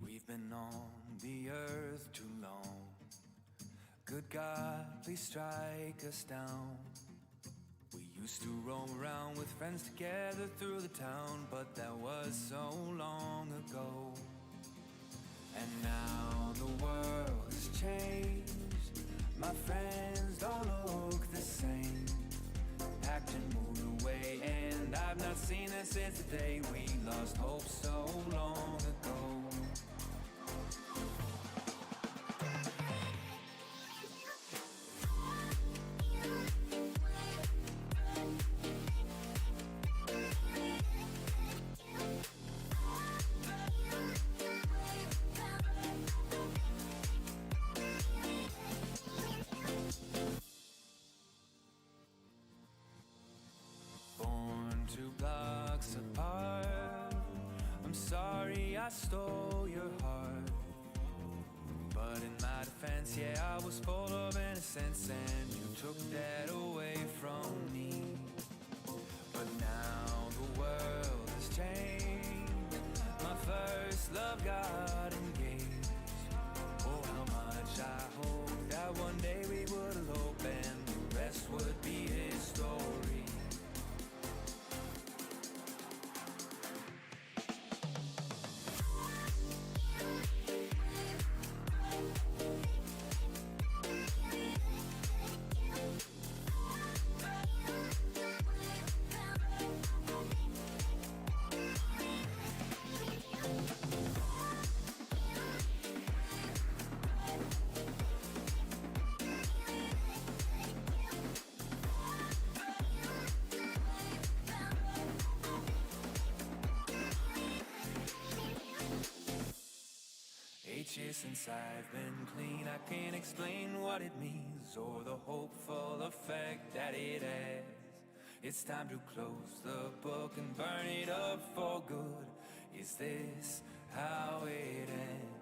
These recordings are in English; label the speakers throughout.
Speaker 1: We've been on the earth too long. Good God, please strike us down. We used to roam around with friends together through the town, but that was so long ago. And now the world has changed. My friends don't look the same. Packed and moved away, and I've not seen them since the day we lost hope so long ago. Born 2 blocks apart, I'm sorry I stole your heart. But in my defense, yeah, I was full of innocence, and you took that away from me. But now the world has changed. My first love got engaged. Oh, how much I hope that one day we would elope, and the rest would be history. Since I've been clean, I can't explain what it means or the hopeful effect that it has. It's time to close the book and burn it up for good. Is this how it ends?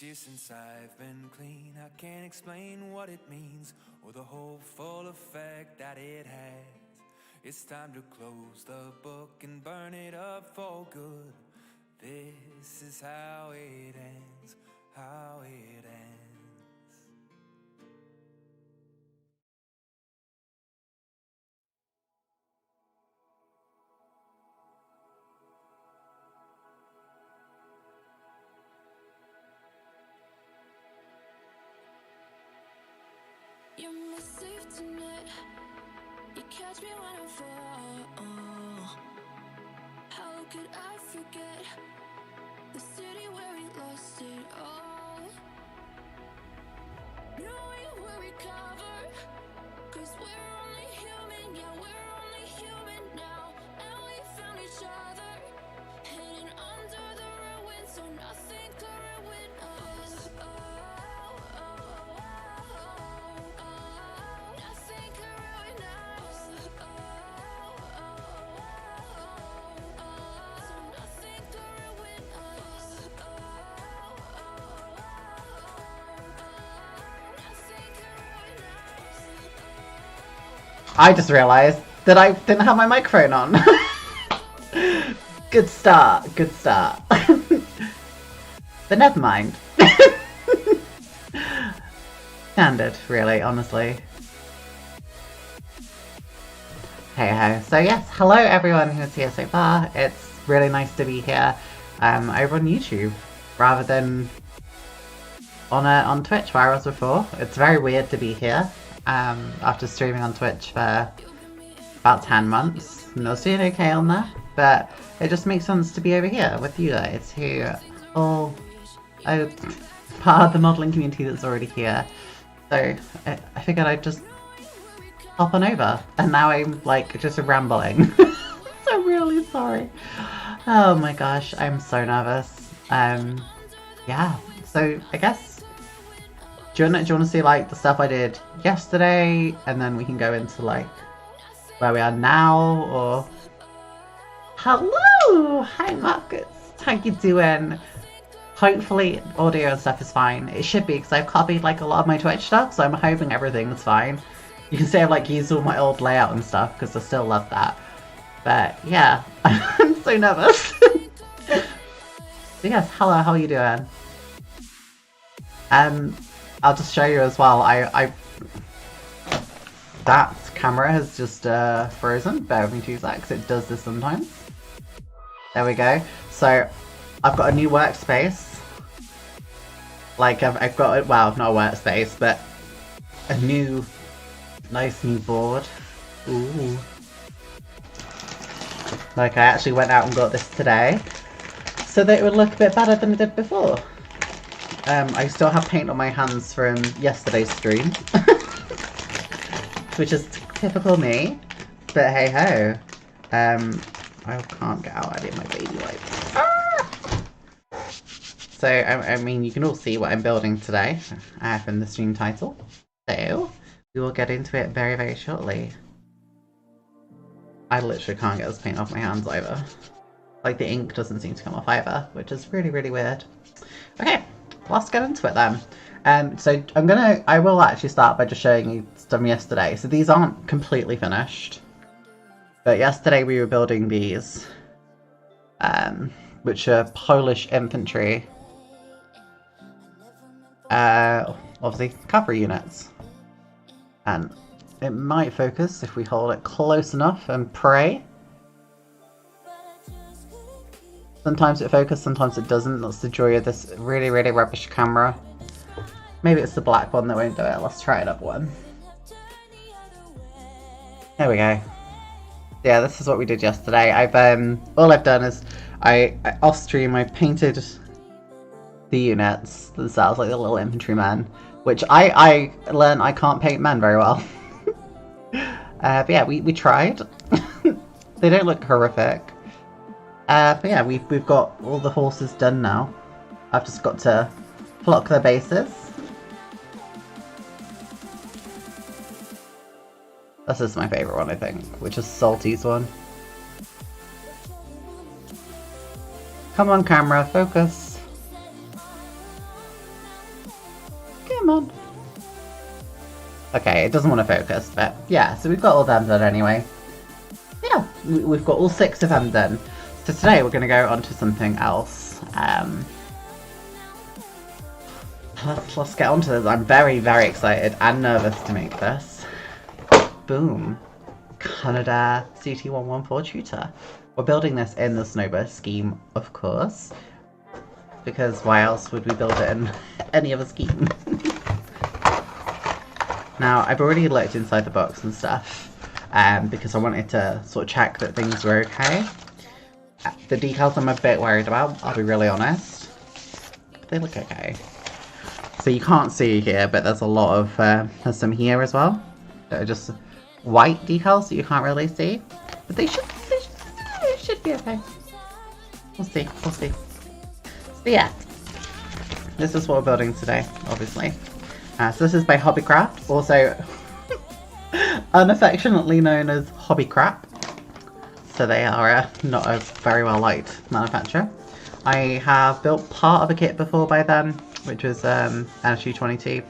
Speaker 1: Years since I've been clean, I can't explain what it means or the hopeful effect that it has. It's time to close the book and burn it up for good. This is how it ends, how it ends.
Speaker 2: You're my safety net. You catch me when I fall. How could I forget the city where we lost it all? Knowing we'll recover, 'cause we're only human. Yeah, we're only human now. And we found each other, hidden under the ruins, so nothing could ruin us. Nothing could ruin us. So nothing could ruin us.
Speaker 3: I just realised that I didn't have my microphone on. Good start, good start. But never mind. Standard, really, honestly. Hey ho. So yes, hello everyone who's here so far. It's really nice to be here over on YouTube rather than on Twitch where I was before. It's very weird to be here after streaming on Twitch for about 10 months. And I was doing okay on there, but it just makes sense to be over here with you guys who all are part of the modelling community that's already here. So I figured I'd just hop on over, and now I'm like just rambling. So I'm really sorry. Oh my gosh, I'm so nervous. Yeah, so I guess do you want to see like the stuff I did yesterday, and then we can go into like where we are now, or hello, hi Marcus, how you doing? Hopefully audio and stuff is fine. It should be, because I've copied like a lot of my Twitch stuff, so I'm hoping everything's fine. You can see I've like used all my old layout and stuff because I still love that. But yeah, I'm so nervous. So yes, hello, how are you doing? I'll just show you as well. That camera has just frozen. Bear with me 2 seconds. It does this sometimes. There we go. So I've got a new workspace. Like I've got, well, not a workspace, but a new, nice new board. Ooh. Like I actually went out and got this today, so that it would look a bit better than it did before. I still have paint on my hands from yesterday's stream, which is typical me. But hey ho, I can't get out any of my baby wipes. So, I mean, you can all see what I'm building today from the stream title. So, we will get into it very, very shortly. I literally can't get this paint off my hands either. Like, the ink doesn't seem to come off either, which is really, really weird. Okay, let's get into it then. So, I will actually start by just showing you some yesterday. So, these aren't completely finished. But yesterday we were building these, which are Polish infantry. Obviously cavalry units, and it might focus if we hold it close enough and pray. Sometimes it focuses, sometimes it doesn't. That's the joy of this really, really rubbish camera. Maybe it's the black one that won't do it. Let's try another one. There we go. Yeah, this is what we did yesterday. All I've done is off stream I painted the units themselves, like the little infantrymen, which I learned I can't paint men very well. But yeah, we tried. They don't look horrific. But yeah, we've got all the horses done now. I've just got to flock their bases. This is my favourite one, I think, which is Salty's one. Come on, camera, focus. Come on. Okay, it doesn't want to focus, but yeah, so we've got all them done anyway. Yeah, we've got all 6 of them done. So today we're going to go on to something else. Let's get on to this. I'm very, very excited and nervous to make this. Boom. Canada CT114 tutor. We're building this in the Snowbirds scheme, of course. Because why else would we build it in any other scheme? Now, I've already looked inside the box and stuff, because I wanted to sort of check that things were okay. The decals I'm a bit worried about, I'll be really honest. But they look okay. So you can't see here, but there's a lot of, there's some here as well. That are just white decals that you can't really see. But they should be okay. We'll see, we'll see. So yeah, this is what we're building today, obviously. So this is by Hobbycraft, also unaffectionately known as Hobbycrap. So they are not a very well liked manufacturer. I have built part of a kit before by them, which was NSU 22.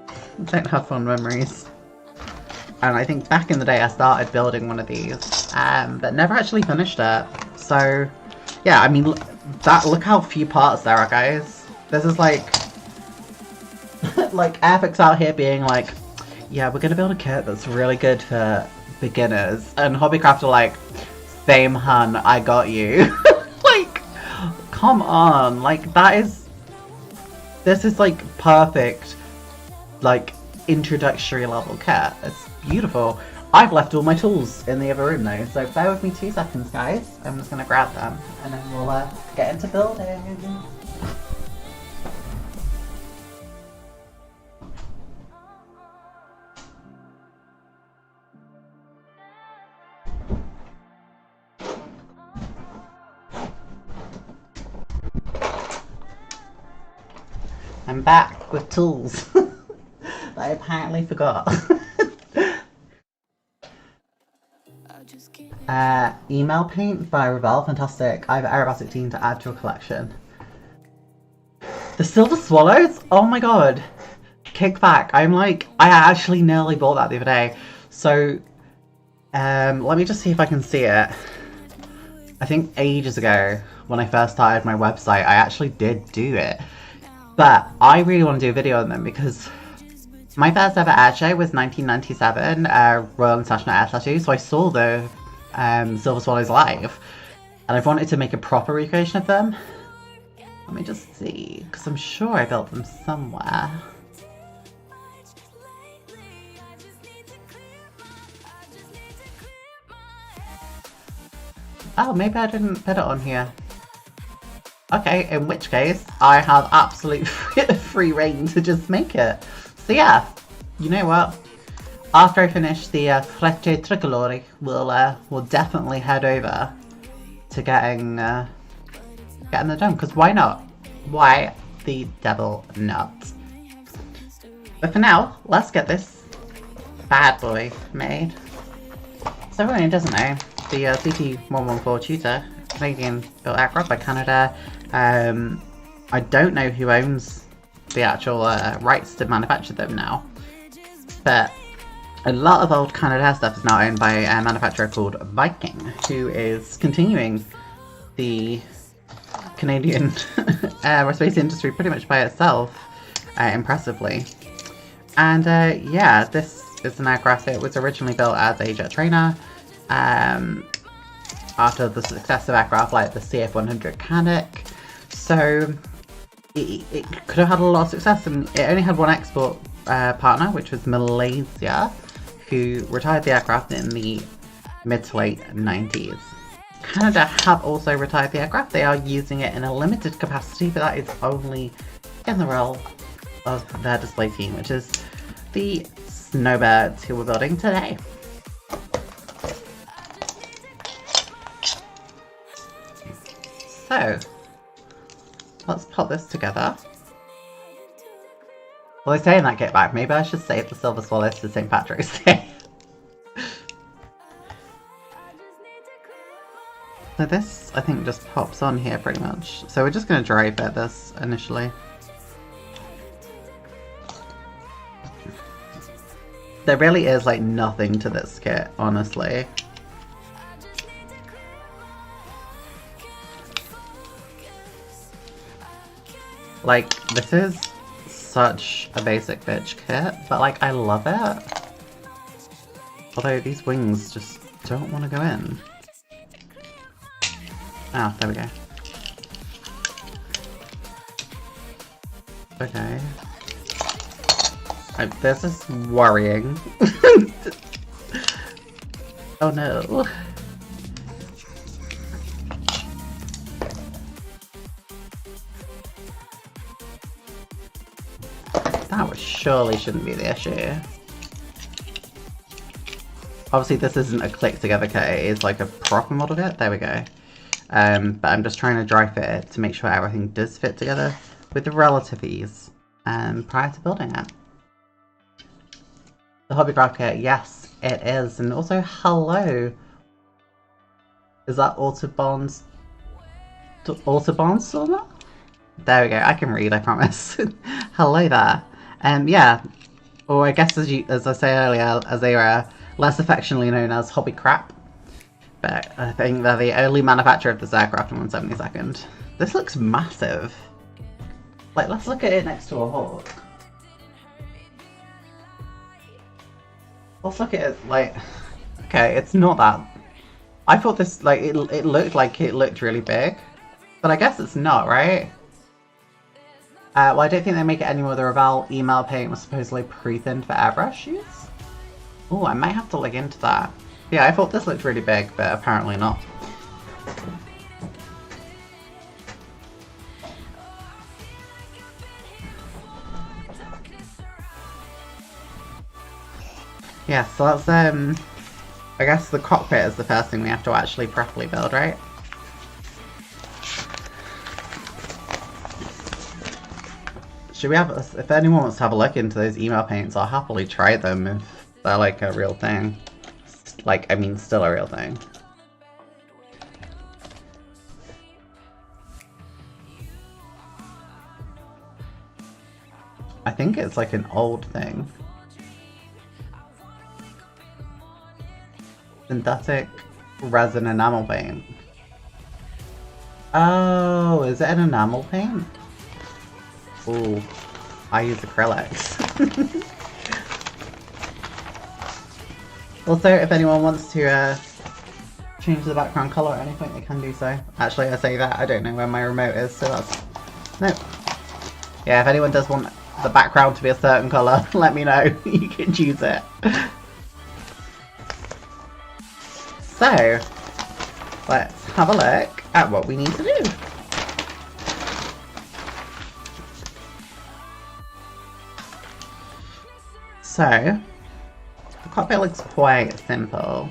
Speaker 3: I don't have fond memories. and I think back in the day I started building one of these, but never actually finished it. So, yeah, I mean, look how few parts there are, guys. This is like, like Airfix out here being like, yeah, we're gonna build a kit that's really good for beginners, and Hobbycraft are like, same hun, I got you. Like, come on, like this is like perfect, like introductory level kit. It's beautiful. I've left all my tools in the other room though, so bear with me 2 seconds, guys. I'm just gonna grab them and then we'll get into building. I'm back with tools that I apparently forgot. Email paint by Revel, fantastic. I have aerobatic team to add to a collection. The Silver Swallows? Oh my god. Kickback. I actually nearly bought that the other day. So, let me just see if I can see it. I think ages ago, when I first started my website, I actually did do it. But I really want to do a video on them because my first ever air show was 1997, Royal International Air Tattoo, so I saw the Silver Swallows live, and I've wanted to make a proper recreation of them. Let me just see, because I'm sure I built them somewhere. Oh, maybe I didn't put it on here. Okay, in which case, I have absolute free reign to just make it. So yeah, you know what? After I finish the Frecce Tricolori, we'll definitely head over to getting it done. Because why not? Why the devil not? But for now, let's get this bad boy made. So everyone who doesn't know, the CT114 Tutor, Canadian built aircraft by Canada. I don't know who owns the actual rights to manufacture them now, but a lot of old Canadair stuff is now owned by a manufacturer called Viking, who is continuing the Canadian aerospace industry pretty much by itself, impressively. And yeah, this is an aircraft that was originally built as a jet trainer. After the success of aircraft like the CF-100 Canuck. So it could have had a lot of success, and it only had one export partner, which was Malaysia, who retired the aircraft in the mid to late 90s. Canada have also retired the aircraft. They are using it in a limited capacity, but that is only in the role of their display team, which is the Snowbirds who we're building today. So, let's put this together. Well, I say in that kit back, maybe I should save the Silver Swallows to St. Patrick's Day. So this, I think, just pops on here pretty much. So we're just going to dry fit this initially. There really is like nothing to this kit, honestly. Like, this is such a basic bitch kit, but like, I love it. Although these wings just don't want to go in. Oh, there we go. Okay. This is worrying. Oh no. That surely shouldn't be the issue. Obviously this isn't a click together kit, it is like a proper model kit. There we go. But I'm just trying to dry fit it to make sure everything does fit together with the relative ease prior to building it. The Hobbycraft kit, yes it is. And also hello. Is that Autobahn Stormer? There we go, I can read, I promise. Hello there. Yeah, or I guess as I say earlier, as they were less affectionately known as Hobby Crap. But I think they're the only manufacturer of this aircraft in 1/72nd. This looks massive. Like, let's look at it next to a Hawk. Let's look at it, like... Okay, it's not that... I thought this, like, it looked like it looked really big. But I guess it's not, right? Well, I don't think they make it anymore. The Revell email paint was supposedly pre-thinned for airbrush use. Oh, I might have to look into that. Yeah, I thought this looked really big, but apparently not. Yeah, so that's, I guess the cockpit is the first thing we have to actually properly build, right? Should we have, if anyone wants to have a look into those email paints, I'll happily try them if they're like a real thing. Like, I mean, still a real thing. I think it's like an old thing. Synthetic resin enamel paint. Oh, is it an enamel paint? Ooh, I use acrylics. Also, if anyone wants to change the background colour at any point, they can do so. Actually, I say that, I don't know where my remote is, so that's... No. Yeah, if anyone does want the background to be a certain colour, let me know. You can choose it. So, let's have a look at what we need to do. So, the cockpit looks quite simple.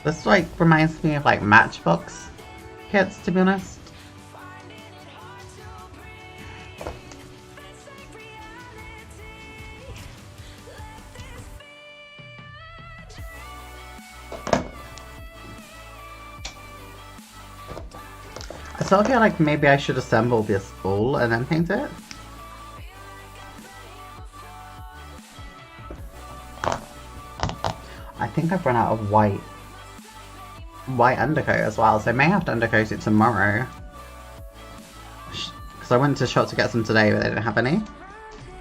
Speaker 3: This like reminds me of like Matchbox kits, to be honest. I sort of feel like maybe I should assemble this all and then paint it. I think I've run out of white undercoat as well, so I may have to undercoat it tomorrow. Because I went to shop to get some today, but they didn't have any.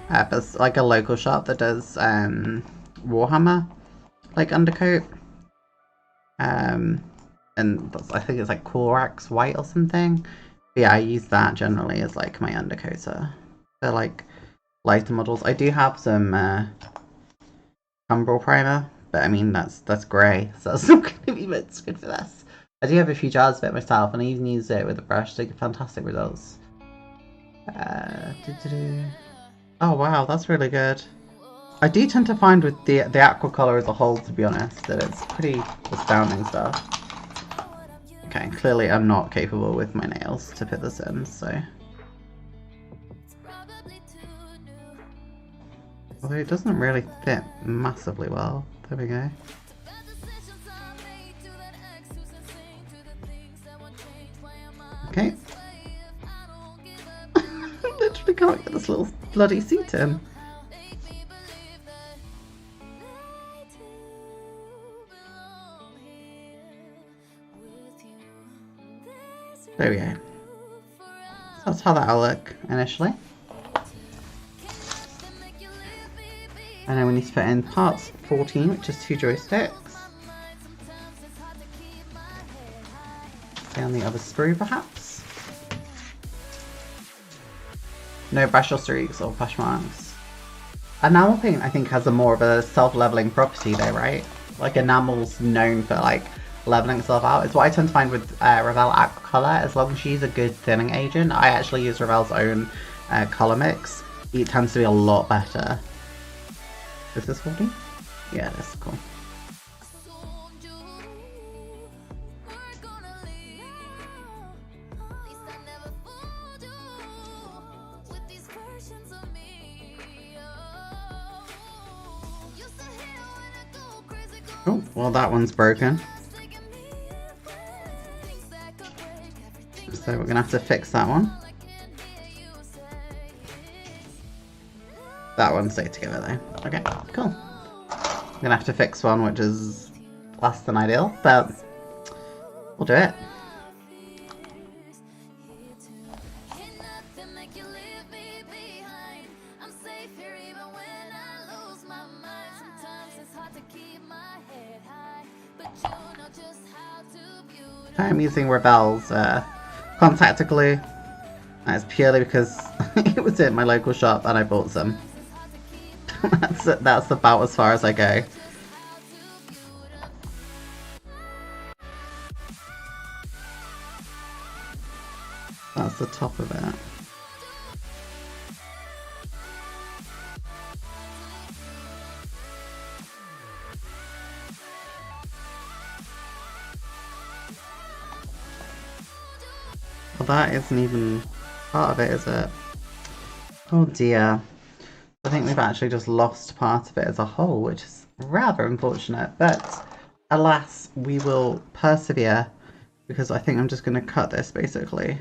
Speaker 3: But it's like a local shop that does Warhammer like undercoat. And I think it's like Corax white or something. But yeah, I use that generally as like my undercoater. They're like lighter models. I do have some Umbral primer, but I mean that's grey, so that's not going to be much good for this. I do have a few jars of it myself, and I even used it with a brush to get fantastic results. Oh wow, that's really good. I do tend to find with the aqua colour as a whole, to be honest, that it's pretty astounding stuff. Okay, clearly I'm not capable with my nails to put this in, so... Although it doesn't really fit massively well. There we go. Okay. Literally can't get this little bloody seat in. There we go. So that's how that'll look initially. And then we need to put in parts 14, which is 2 joysticks. Stay on the other sprue perhaps. No brush or streaks or push marks. Enamel paint I think has a more of a self-leveling property though, right? Like enamel's known for like leveling itself out. It's what I tend to find with Revell Aqua Color. As long as you use a good thinning agent, I actually use Revell's own color mix. It tends to be a lot better. Is this 14? Yeah, that's cool. Oh, well that one's broken. So we're gonna have to fix that one. That one stayed together though. Okay, cool. I'm gonna have to fix one which is less than ideal, but we'll do it. I'm using Rebel's contact glue. That's purely because it was in my local shop and I bought some. That's about as far as I go. That's the top of it. Well, that isn't even part of it, is it? Oh dear. I think we've actually just lost part of it as a whole, which is rather unfortunate. But alas, we will persevere, because I think I'm just going to cut this basically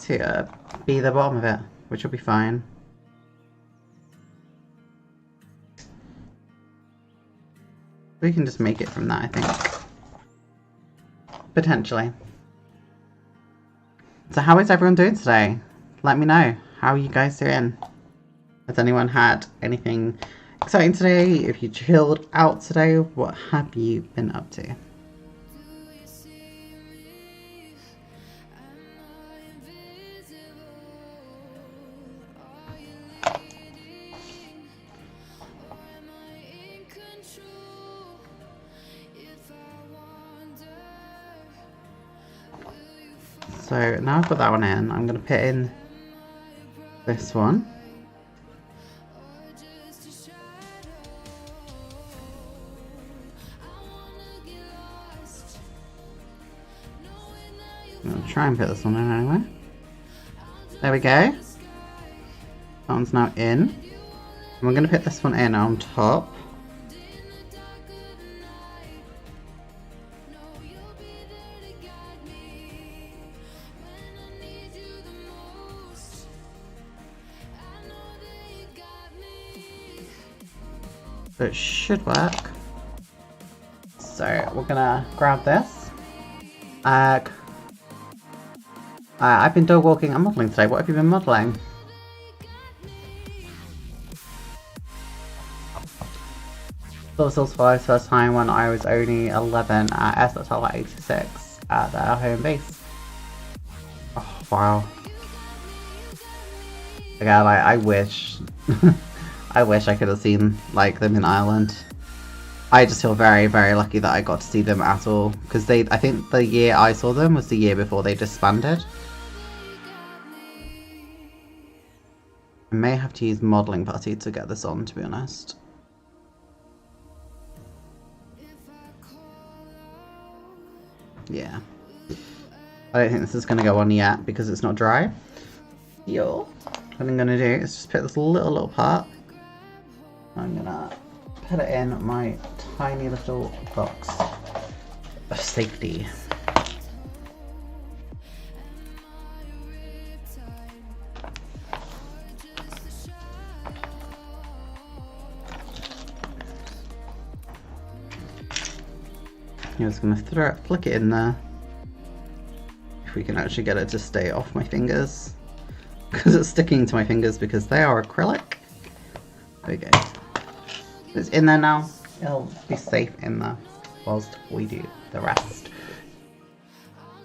Speaker 3: to be the bottom of it, which will be fine. We can just make it from that, I think. Potentially. So how is everyone doing today? Let me know. How are you guys doing? Has anyone had anything exciting today? If you chilled out today, what have you been up to? So now I've got that one in, I'm going to put in this one. I'm going to try and put this one in anyway. There we go. That one's now in. And we're going to put this one in on top. So it should work. So we're gonna grab this. I've been dog walking and modelling today. What have you been modelling? Silver Survive's first time when I was only 11 at SSL 86 at their home base. Oh wow. Again, I wish I wish I could have seen like them in Ireland. I just feel very, very lucky that I got to see them at all, because I think the year I saw them was the year before they disbanded. I may have to use Modelling Putty to get this on, to be honest. Yeah. I don't think this is going to go on yet because it's not dry. What I'm going to do is just put this little part. I'm gonna put it in my tiny little box of safety. I'm just gonna flick it in there. If we can actually get it to stay off my fingers. Because it's sticking to my fingers because they are acrylic. There we go. It's in there now. It'll be safe in there whilst we do the rest.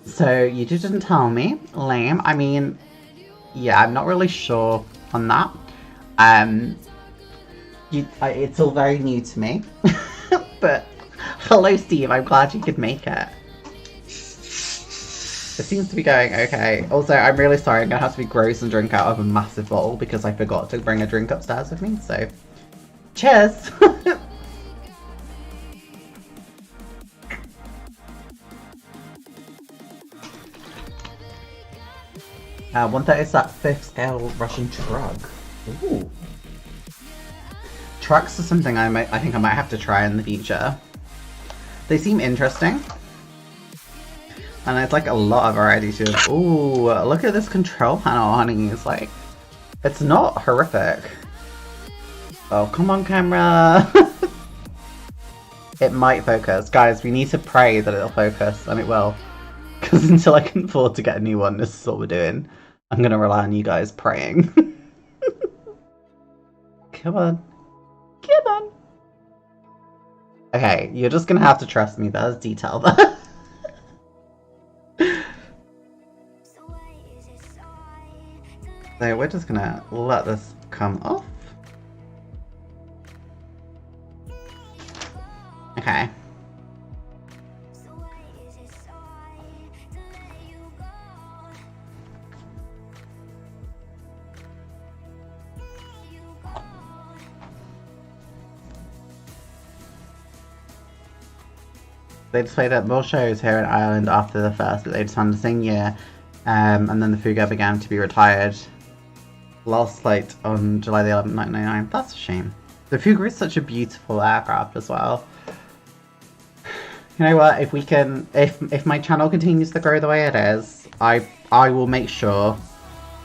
Speaker 3: So you didn't tell me. Lame. I mean, yeah, I'm not really sure on that. It's all very new to me. But hello, Steve. I'm glad you could make it. It seems to be going okay. Also, I'm really sorry. I'm gonna have to be gross and drink out of a massive bottle because I forgot to bring a drink upstairs with me. So, cheers. 135th scale Russian truck. Ooh. Trucks are something I think I might have to try in the future. They seem interesting. And it's like a lot of variety too. Ooh, look at this control panel, honey. It's like, it's not horrific. Oh, come on, camera. It might focus. Guys, we need to pray that it'll focus, and it will. Because until I can afford to get a new one, this is what we're doing. I'm going to rely on you guys praying. Come on. Come on. Okay, you're just going to have to trust me. There's detail there. So we're just going to let this come off. Okay. They displayed at more shows here in Ireland after the first, but they just found the same year, and then the Fuga began to be retired. Last flight on July the 11th, 1999. That's a shame. The Fuga is such a beautiful aircraft as well. You know what? If we can, if my channel continues to grow the way it is, I will make sure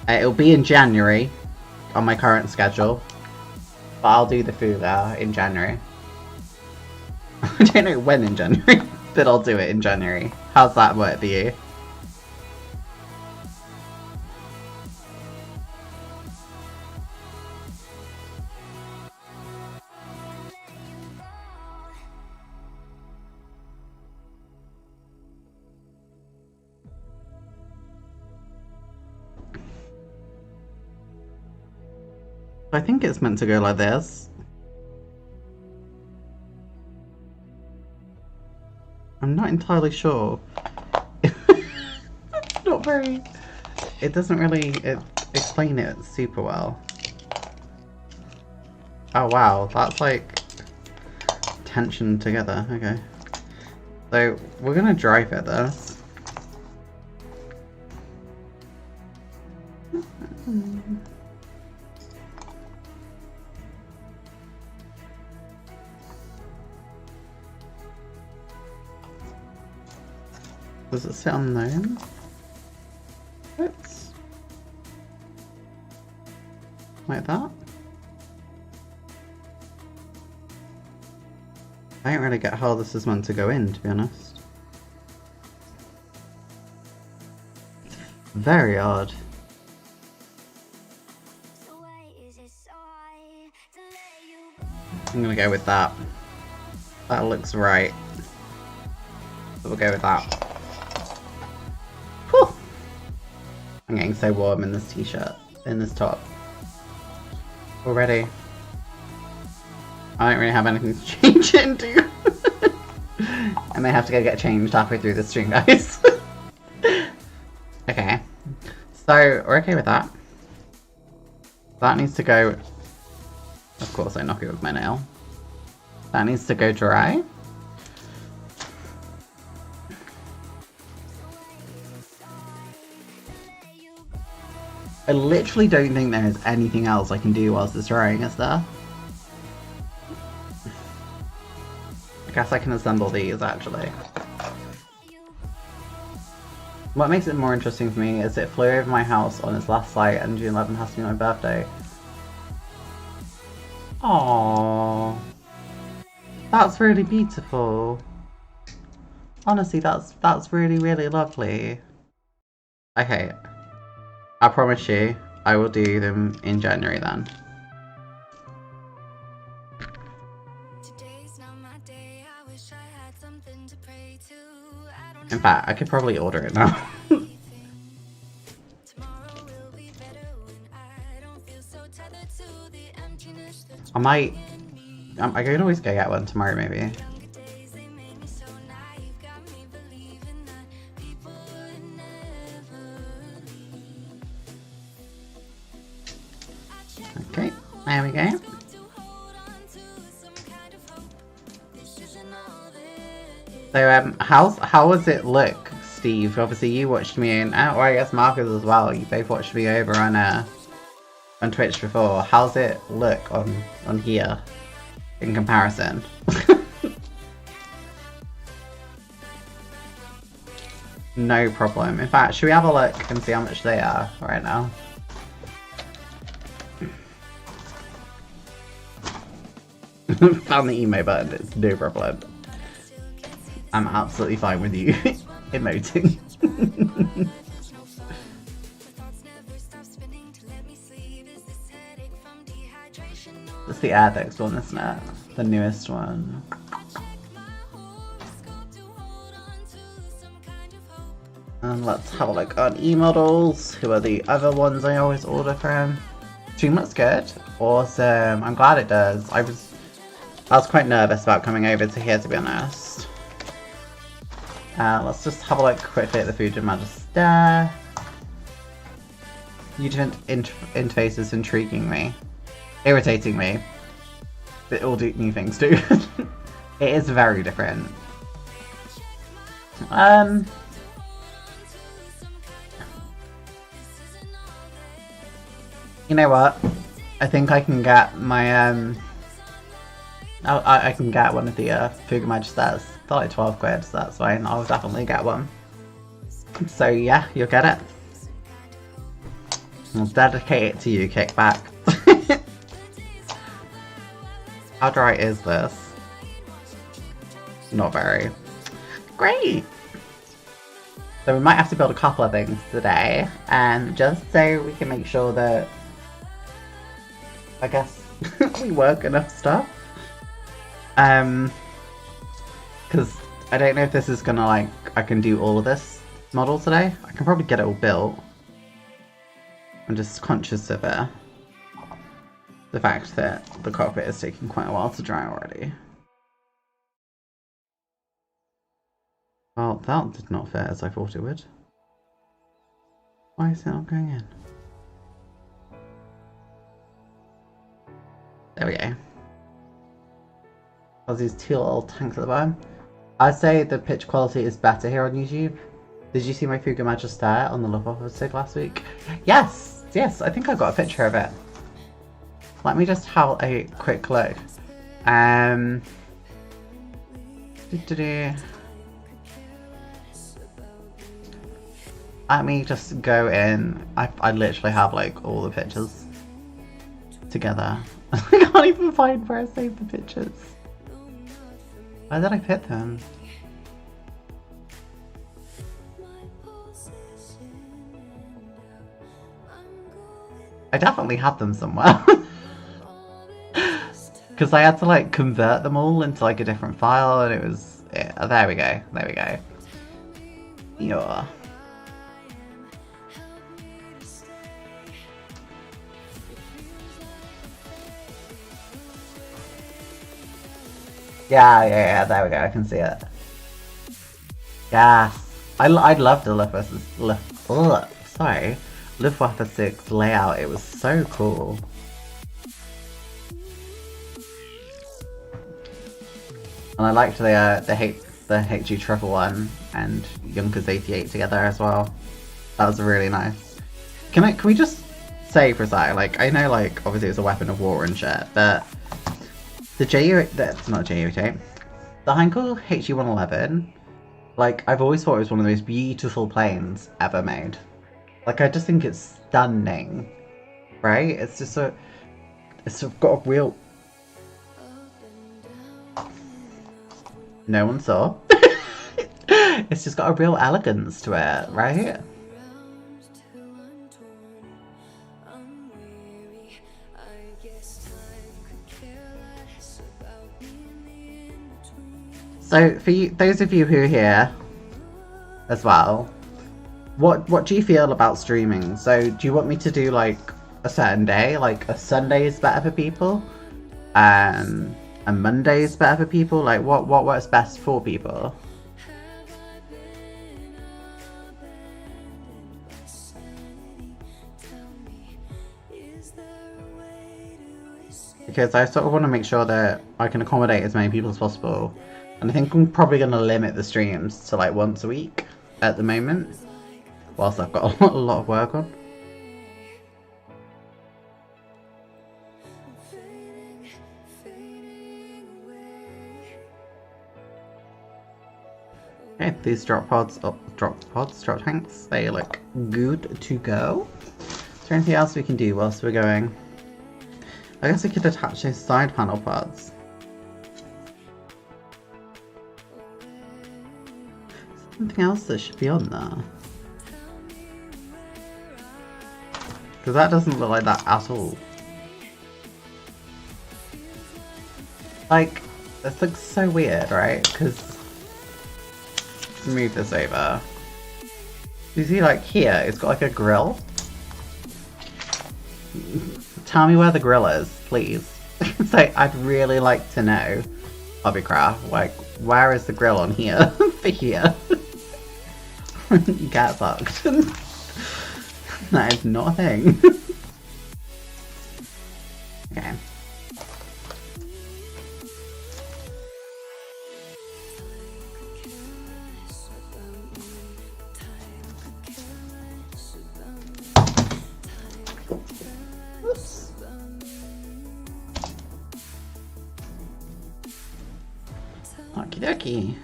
Speaker 3: it'll be in January on my current schedule, but I'll do the Fuga in January. I don't know when in January, but I'll do it in January. How's that work for you? I think it's meant to go like this. I'm not entirely sure. It's not very... It doesn't really explain it super well. Oh wow, that's like tension together. Okay. So we're gonna dry fit this. Does it sit on there? Oops. Like that? I don't really get how this is meant to go in, to be honest. Very odd. I'm gonna go with that. That looks right. So we'll go with that. Whew. I'm getting so warm in this t-shirt, in this top. Already. I don't really have anything to change it into. I may have to go get changed halfway through the stream, guys. Okay. So, we're okay with that. That needs to go... Of course I knock it with my nail. That needs to go dry. I literally don't think there is anything else I can do whilst it's drying, is there? I guess I can assemble these, actually. What makes it more interesting for me is it flew over my house on its last flight and June 11th has to be my birthday. Aww. That's really beautiful. Honestly, that's really, really lovely. Okay. I promise you, I will do them in January then. In fact, I could probably order it now. I could always go get one tomorrow maybe. Okay, there we go. So how does it look, Steve? Obviously you watched me and I guess Marcus as well. You both watched me over on Twitch before. How's it look on here in comparison? No problem. In fact, should we have a look and see how much they are right now? Found the emo button, it's no problem. I'm absolutely fine with you emoting. It's the Airdex one, isn't it? The newest one. And let's have a look on E-models. Who are the other ones I always order from? Stream looks good. Awesome. I'm glad it does. I was quite nervous about coming over to here, to be honest. Let's just have a look quickly at the Fuji Magister. User interface is intriguing me. Irritating me. But all do new things too. It is very different. You know what? I think I can get my I can get one of the Fuga Magisters. They're like 12 quid, so that's fine. I'll definitely get one. So yeah, you'll get it. I'll dedicate it to you, Kickback. How dry is this? Not very. Great! So we might have to build a couple of things today, and just so we can make sure that, I guess, we work enough stuff. Because I don't know if this is gonna, like, I can do all of this model today. I can probably get it all built. I'm just conscious of the fact that the cockpit is taking quite a while to dry already. Well, that did not fit as I thought it would. Why is it not going in? There we go. There's these two little tanks at the bottom. I'd say the pitch quality is better here on YouTube. Did you see my Fuga Magister on the Luftwaffe stick last week? Yes! Yes, I think I got a picture of it. Let me just have a quick look. Let me just go in. I literally have like all the pictures together. I can't even find where I saved the pictures. Where did I put them? I definitely had them somewhere. Because I had to like convert them all into like a different file, and it was... Yeah, there we go. There we go. Yeah. Yeah, there we go, I can see it. Yes. I'd love the Luftwaffe 6 layout, it was so cool. And I liked the HG Triple One and Junkers 88 together as well. That was really nice. Can we just say for a second, like, I know like obviously it's a weapon of war and shit, but that's not JU8. The Heinkel HG-111, like, I've always thought it was one of the most beautiful planes ever made. Like, I just think it's stunning, right? It's just it's got a real... No one saw. It's just got a real elegance to it, right? So, for you, those of you who are here as well, what do you feel about streaming? So, do you want me to do like a certain day, like a Sunday is better for people, and a Monday is better for people? Like, what works best for people? Because I sort of want to make sure that I can accommodate as many people as possible. And I think I'm probably going to limit the streams to like once a week at the moment, whilst I've got a lot of work on. Okay, these drop tanks, they look good to go. Is there anything else we can do whilst we're going? I guess we could attach those side panel pods. Something else that should be on there. Because that doesn't look like that at all. Like, this looks so weird, right? Because, let's move this over. You see, like, here, it's got like a grill. Tell me where the grill is, please. So, I'd really like to know, Hobbycraft, like, where is the grill on here? For here. You get fucked. That is not a thing. Okay. Oops. Okie dokie.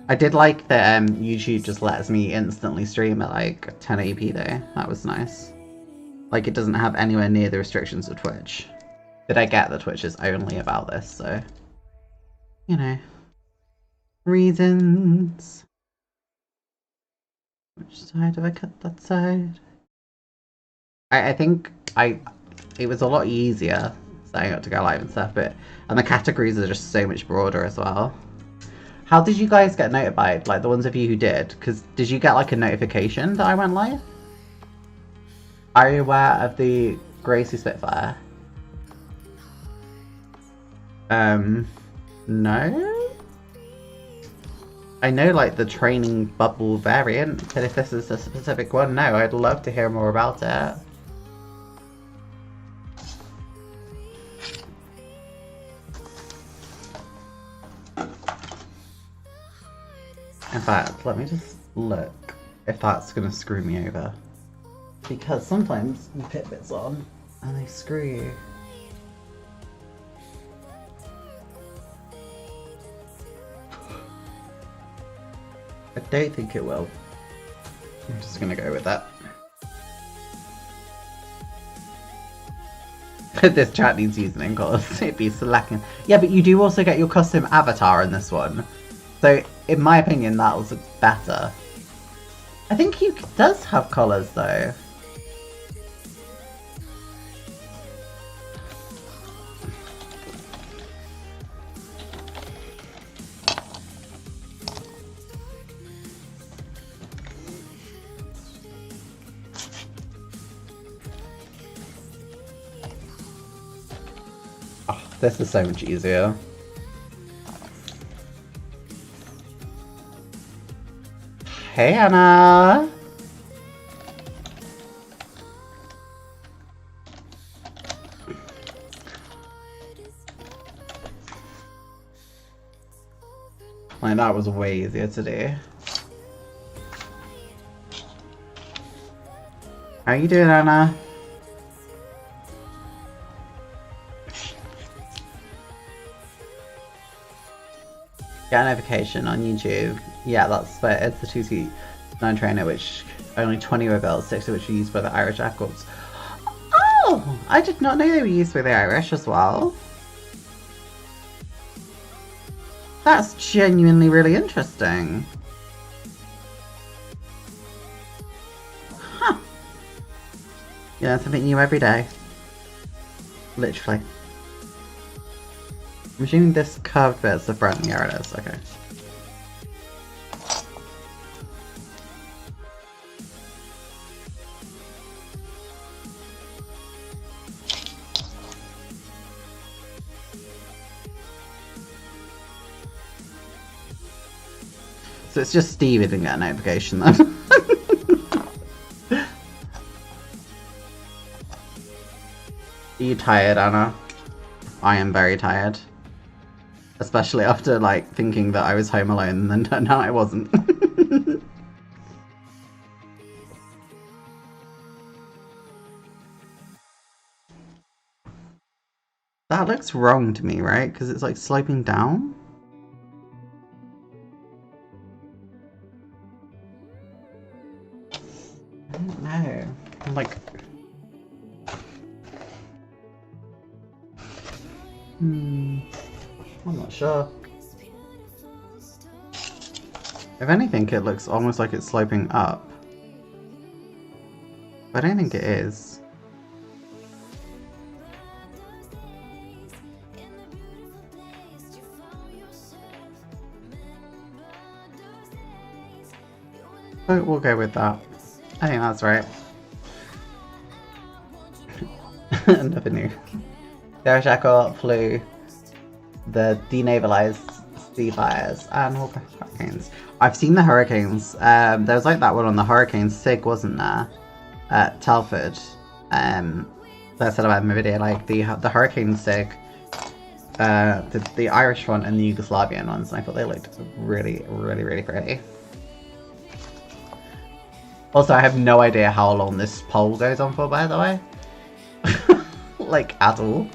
Speaker 3: I did like that YouTube just lets me instantly stream at like 1080p though. That was nice. Like it doesn't have anywhere near the restrictions of Twitch. But I get that Twitch is only about this, so you know. Reasons. Which side have I cut that side? I think it was a lot easier setting up to go live and stuff, and the categories are just so much broader as well. How did you guys get notified? Like the ones of you who did? Because did you get like a notification that I went live? Are you aware of the Gracie Spitfire? No? I know like the training bubble variant, but if this is a specific one, no, I'd love to hear more about it. In fact, let me just look if that's gonna screw me over. Because sometimes you put bits on and they screw you. I don't think it will. I'm just gonna go with that. This chat needs username calls. It'd be slacking. Yeah, but you do also get your custom avatar in this one. So, in my opinion, that was better. I think he does have colours though. Oh, this is so much easier. Hey, Anna! Like, that was way easier to do. How you doing, Anna? Get a notification on YouTube. Yeah, that's where it's the 2C9 trainer, which only 20 were built, 6 of which were used by the Irish Jackals. Oh! I did not know they were used by the Irish as well. That's genuinely really interesting. Huh. You learn something new every day. Literally. I'm assuming this curved bit is the front. Yeah, it is. Okay. So it's just Steve who didn't get a notification then. Are you tired, Anna? I am very tired. Especially after, like, thinking that I was home alone and then turned out I wasn't. That looks wrong to me, right? Because it's, like, sloping down? I'm like... I'm not sure. If anything, it looks almost like it's sloping up. But I don't think it is. But we'll go with that. I think that's right. Never knew. The Shackle flew the denavalized sea fires and hurricanes. I've seen the hurricanes. There was like that one on the Hurricane Sig, wasn't there? At Telford. That I said about in my video, like the Hurricane Sig, the Irish one and the Yugoslavian ones, and I thought they looked really, really, really pretty. Also, I have no idea how long this poll goes on for, by the way. Like, at all.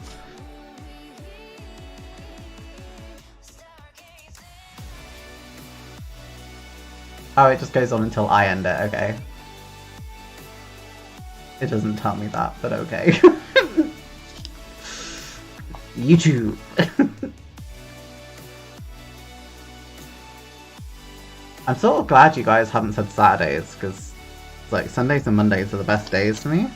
Speaker 3: Oh, it just goes on until I end it, okay. It doesn't tell me that, but okay. YouTube! I'm sort of glad you guys haven't said Saturdays, because like Sundays and Mondays are the best days for me.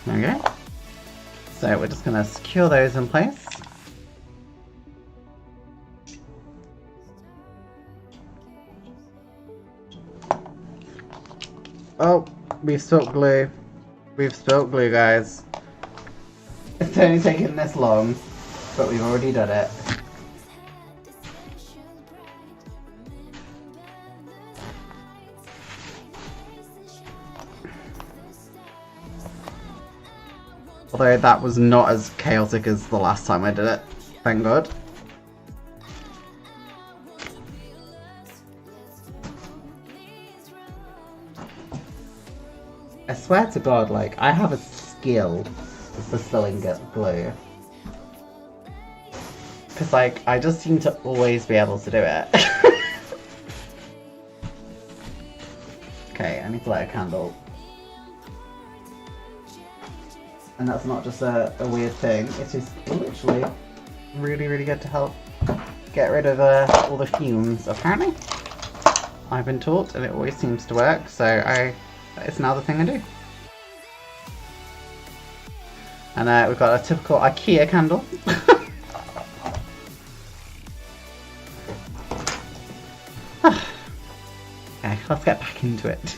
Speaker 3: Okay, so we're just going to secure those in place. Oh, we've spilt glue. We've spilt glue, guys. It's only taken this long, but we've already done it. Although that was not as chaotic as the last time I did it, thank God. I swear to God, like, I have a skill for spilling glue. Because, like, I just seem to always be able to do it. Okay, I need to light a candle. And that's not just a weird thing, it's just literally really, really good to help get rid of all the fumes, apparently. I've been taught, and it always seems to work, so it's now the thing I do. And we've got a typical IKEA candle. Okay, let's get back into it.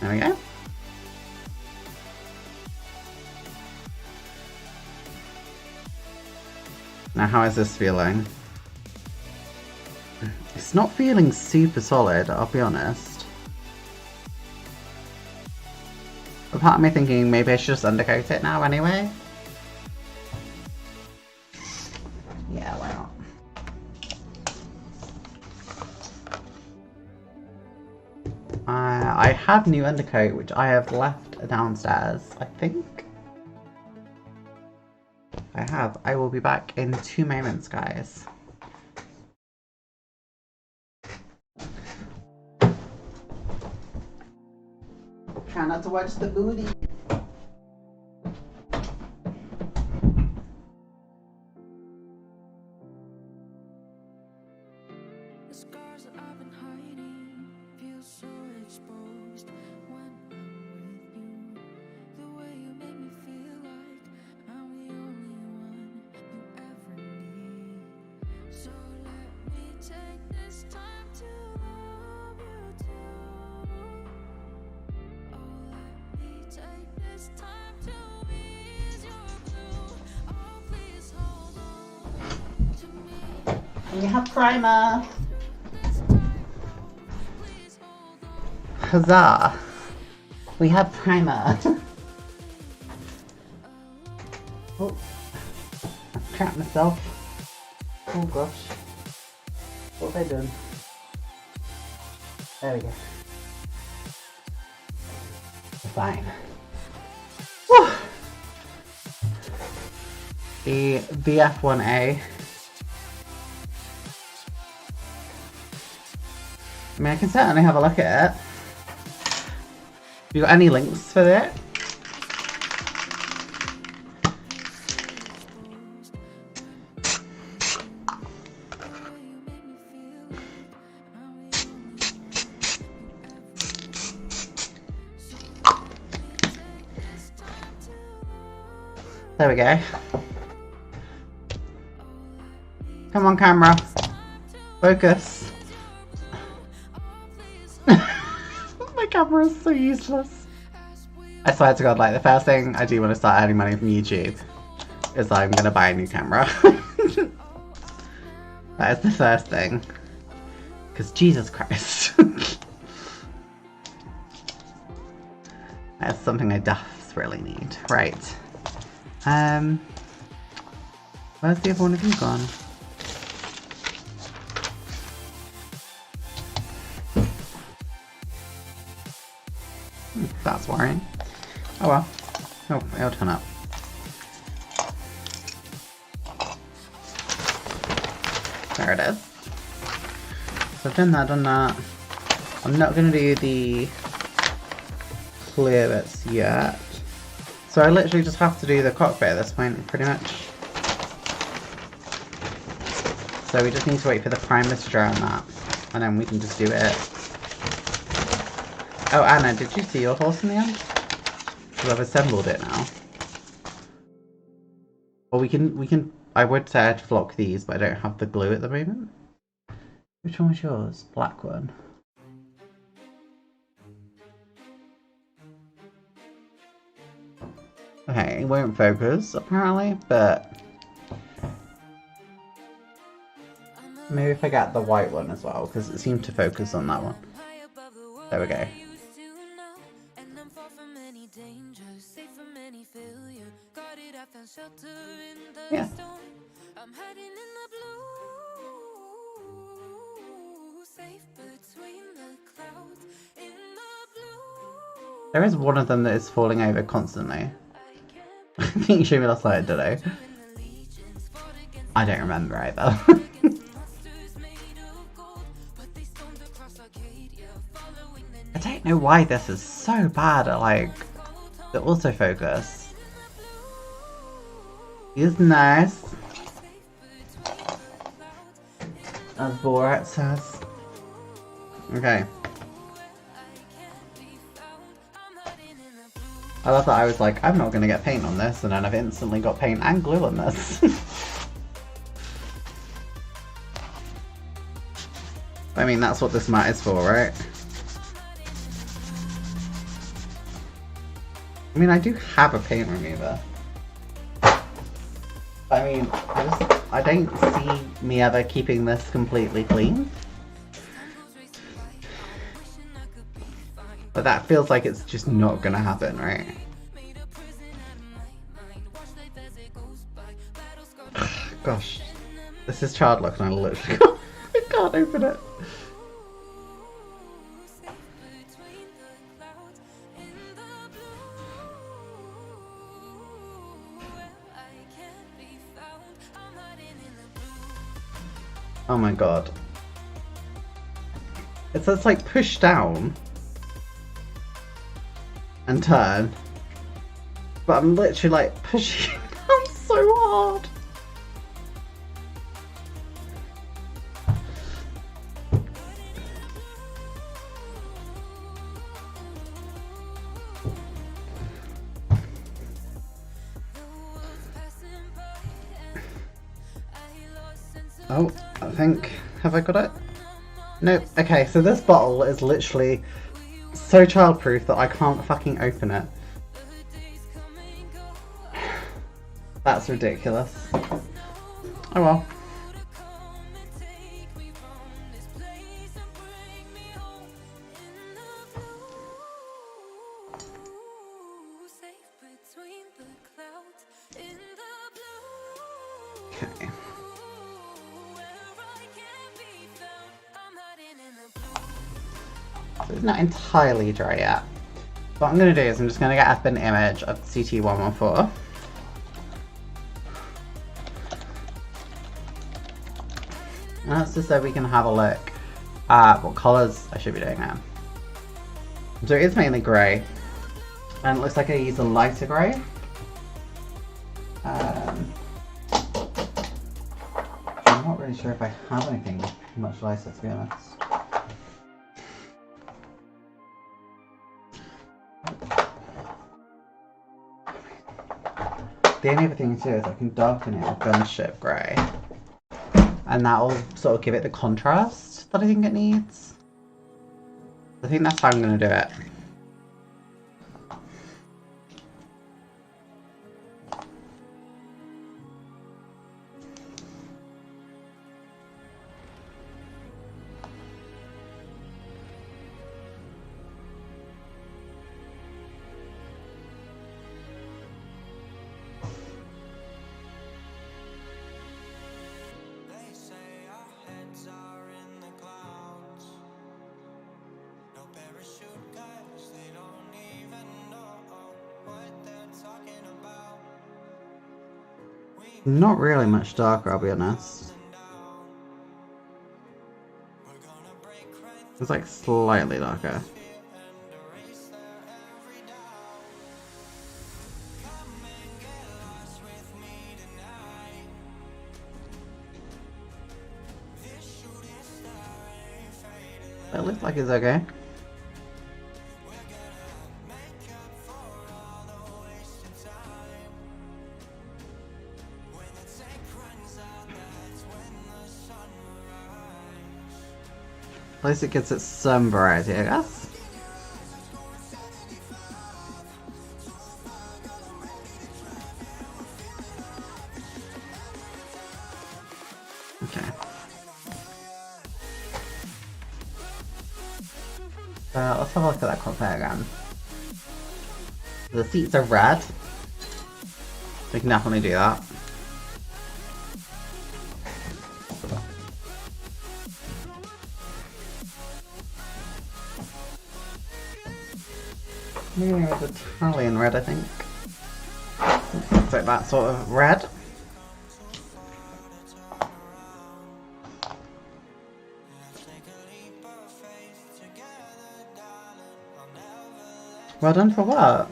Speaker 3: There we go. Now, how is this feeling? It's not feeling super solid, I'll be honest. A part of me thinking maybe I should just undercoat it now anyway. Yeah, why not? I have new undercoat, which I have left downstairs, I think. I have. I will be back in 2 moments, guys. Try not to watch the booty.
Speaker 2: The scars that I've been hiding feel so exposed when I'm with you. The way you make me feel like I'm the only one you ever need. So let me take this time to love you too. Oh, let me take this time to ease your blue. Oh, please hold on to me.
Speaker 3: And you have primer. Huzzah! We have primer. Oh, I've trapped myself. Oh gosh. What have I done? There we go. Fine. Whew. The VF1A. I mean, I can certainly have a look at it. Have you got any links for it? There we go. Come on, camera. Focus. My camera is so useless. I swear to God, like, the first thing I do when I start earning money from YouTube is I'm gonna buy a new camera. That is the first thing. Because Jesus Christ. That's something I desperately need. Right. Where's the other one of you gone? That's worrying. Oh well. Oh, it'll turn up. There it is. So I've done that. I'm not going to do the clear bits yet. So I literally just have to do the cockpit at this point, pretty much. So we just need to wait for the primer to dry on that, and then we can just do it. Oh, Anna, did you see your horse in the end? Because I've assembled it now. Or we can, I would say I'd flock these, but I don't have the glue at the moment. Which one was yours? Black one. Okay, it won't focus, apparently, but maybe if I get the white one as well, because it seemed to focus on that one. There we go. Yeah. There is one of them that is falling over constantly. I think you showed me last night, did I? I don't remember either. I don't know why this is so bad at, like, the autofocus. It's nice. As Borat says. Okay. I love that I was like, I'm not going to get paint on this, and then I've instantly got paint and glue on this. I mean, that's what this mat is for, right? I mean, I do have a paint remover. I mean, I don't see me ever keeping this completely clean. But that feels like it's just not gonna happen, right? Gosh, this is child lock and I literally I can't open it. Oh my god. It's like push down and turn, but I'm literally like pushing down so hard. Oh, I think, have I got it? Nope. Okay, so this bottle is literally so childproof that I can't fucking open it. That's ridiculous. Oh well. Okay. So it's not entirely dry yet. What I'm going to do is I'm just going to get up an image of CT114. And that's just so we can have a look at what colours I should be doing now. So it is mainly grey. And it looks like I use a lighter grey. I'm not really sure if I have anything much lighter, to be honest. The only other thing to do is I can darken it with gunship grey. And that will sort of give it the contrast that I think it needs. I think that's how I'm going to do it. Not really much darker, I'll be honest. It's like slightly darker. It looks like it's okay. At least it gets its some variety, I guess. Okay. Let's have a look at that crosshair again. The seats are red. We can definitely do that. Maybe with Italian red, I think. Looks like that sort of red. Well done for what?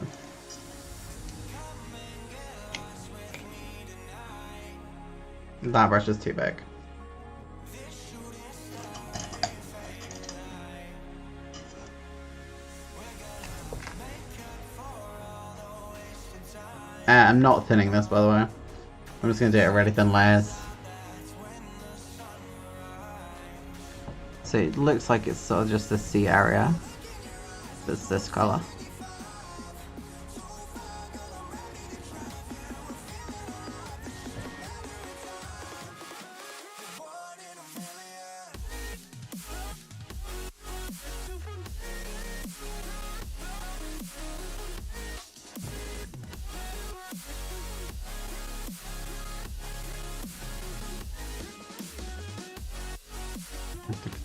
Speaker 3: That brush is too big. I'm not thinning this, by the way. I'm just going to do it in really thin layers. So it looks like it's sort of just the C area. It's this colour.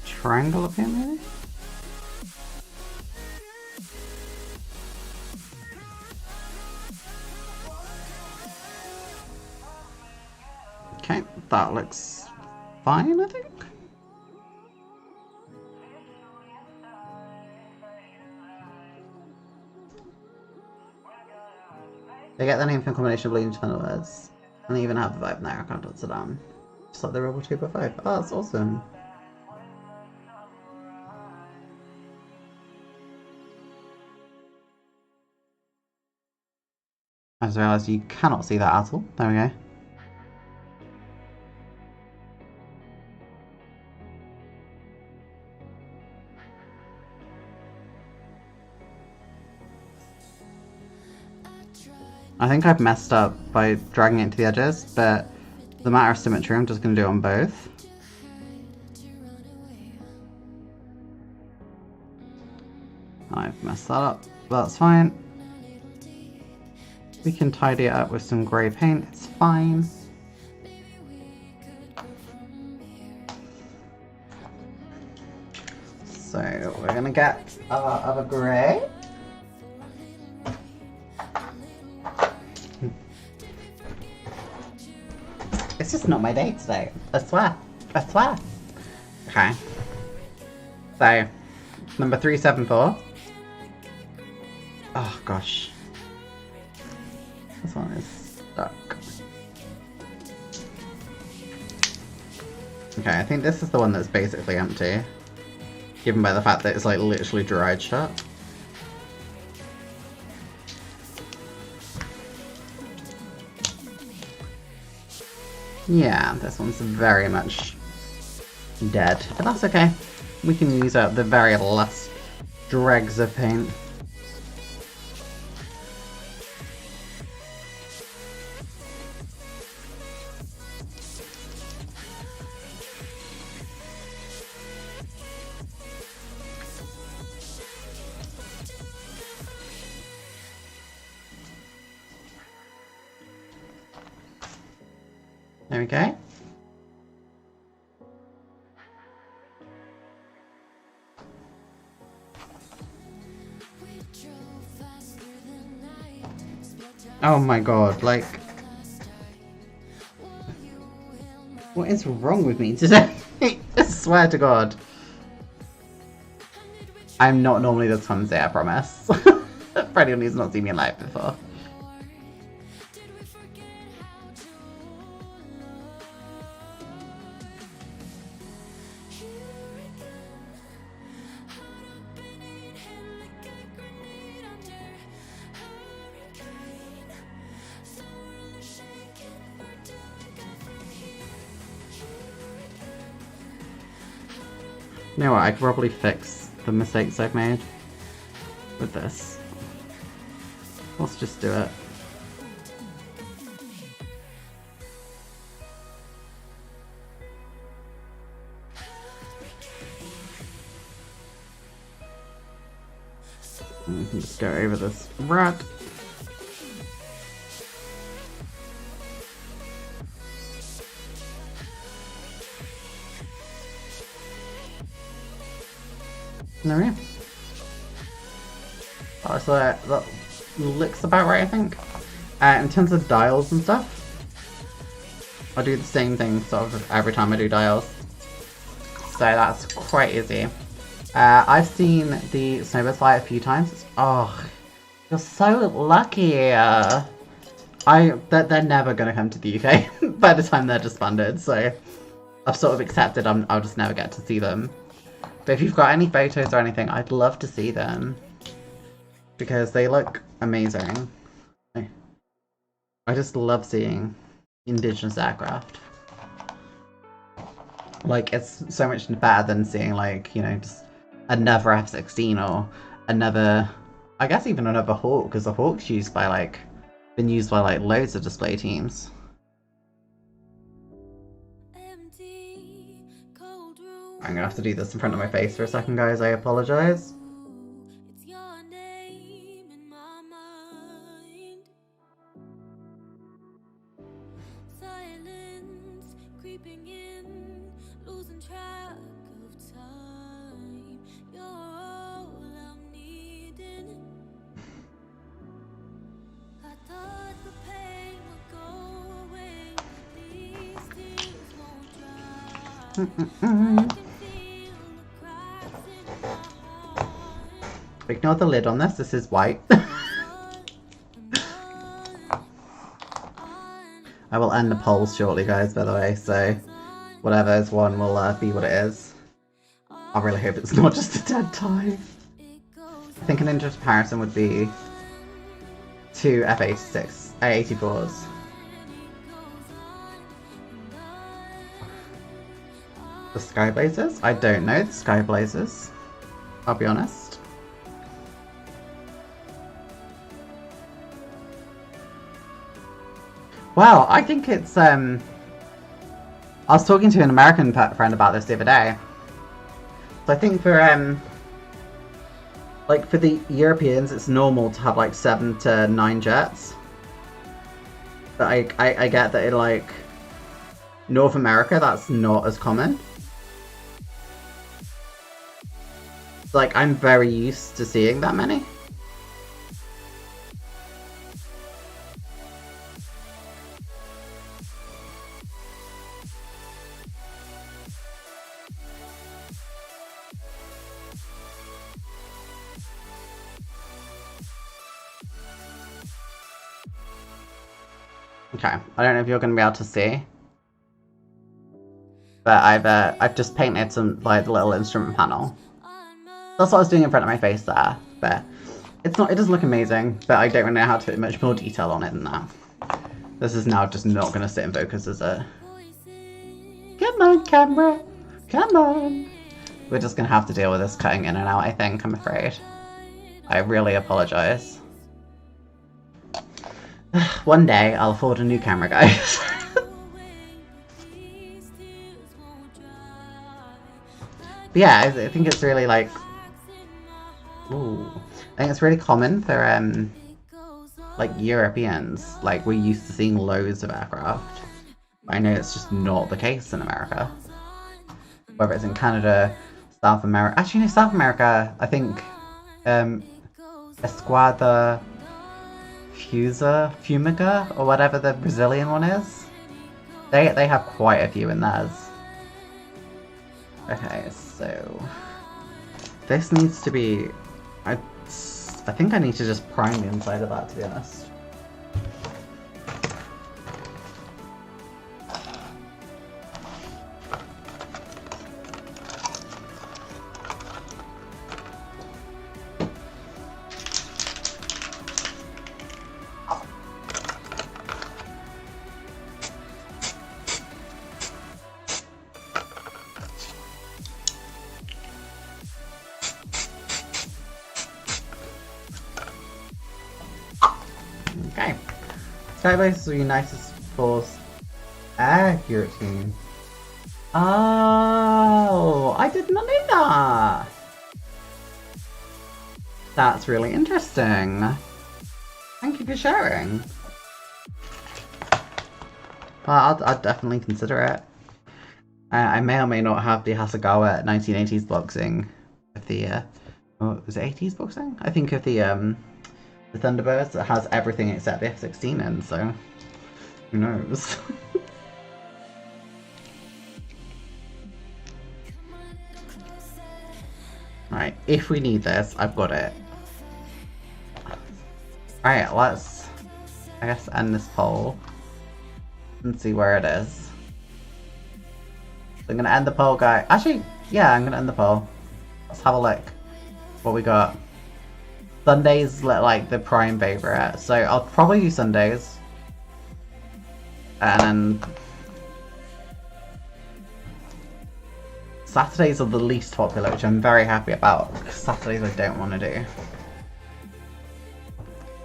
Speaker 3: Triangle up here, maybe? Okay, that looks fine, I think. They get the name from a combination of Bleeding Snowbirds, and they even have the vibe in there, I can't answer down. Just like the Rebel 2x5. Oh, that's awesome. I just realised you cannot see that at all. There we go. I think I've messed up by dragging it to the edges, but the matter of symmetry I'm just going to do on both. I've messed that up, but that's fine. We can tidy it up with some grey paint, it's fine. we're gonna get our other grey. It's just not my day today. I swear. I swear. Okay. So, number 374. Oh gosh. This one is stuck. Okay, I think this is the one that's basically empty. Given by the fact that it's like literally dried shut. Yeah, this one's very much dead. But that's okay. We can use up the very last dregs of paint. There we go. Oh my god, like... What is wrong with me today? I swear to god. I'm not normally this clumsy, I promise. For anyone who's not seen me live before. You know what, I could probably fix the mistakes I've made with this. Let's just do it. And we can just go over this rat. There we go. Oh, so that looks about right, I think. In terms of dials and stuff, I do the same thing sort of every time I do dials. So that's quite easy. I've seen the Snowbirds fly a few times. Oh, you're so lucky. They're never going to come to the UK by the time they're disbanded, so I've sort of accepted I'll just never get to see them. But if you've got any photos or anything, I'd love to see them. Because they look amazing. I just love seeing indigenous aircraft. Like, it's so much better than seeing, like, you know, just another F-16 or another... I guess even another Hawk, because the Hawk's used by, like... been used by, like, loads of display teams. I'm gonna have to do this in front of my face for a second, guys. I apologize. Ignore the lid on this. This is white. I will end the polls shortly, guys, by the way, so whatever is one will be what it is. I really hope it's not just a dead tie. I think an interest comparison would be two F-86, A-84s. The Sky Blazers? I don't know the Sky Blazers. I'll be honest. Well, I think it's, I was talking to an American friend about this the other day. So I think for, like, for the Europeans, it's normal to have, like, 7 to 9 jets. But I get that in, like, North America, that's not as common. Like, I'm very used to seeing that many. Okay, I don't know if you're going to be able to see, but I've just painted some, like, the little instrument panel. That's what I was doing in front of my face there, but it doesn't look amazing, but I don't really know how to put much more detail on it than that. This is now just not going to sit in focus, is it? Come on, camera! Come on! We're just going to have to deal with this cutting in and out, I think, I'm afraid. I really apologise. One day, I'll afford a new camera, guys. But yeah, I think it's really, like... Ooh. I think it's really common for, like, Europeans. Like, we're used to seeing loads of aircraft. I know it's just not the case in America. Whether it's in Canada, South America... Actually, no, South America, I think, Esquadra Fumiga, or whatever the Brazilian one is. They have quite a few in theirs. Okay, so... This needs to be... I think I need to just prime the inside of that, to be honest. Okay. Skybase is the United Force Air Team. Oh, I did not know that. That's really interesting. Thank you for sharing. Well, I'll definitely consider it. I may or may not have the Hasegawa 1980s boxing of the, was it 80s boxing? I think of the Thunderbirds that has everything except the F-16 in, so who knows? Right, if we need this, I've got it. Alright, let's, I guess, end this poll and see where it is. So I'm gonna end the poll, guy. Actually, yeah, I'm gonna end the poll. Let's have a look. What we got. Sundays like the prime favorite, so I'll probably do Sundays. And then Saturdays are the least popular, which I'm very happy about, because Saturdays I don't want to do.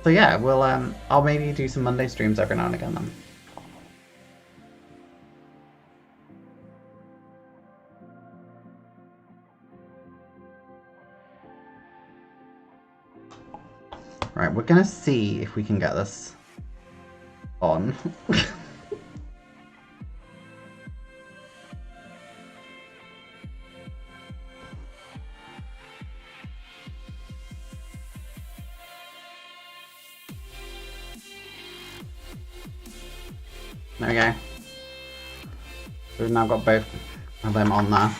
Speaker 3: So yeah, we'll I'll maybe do some Monday streams every now and again then. Right, we're gonna see if we can get this on. There we go. So we've now got both of them on there.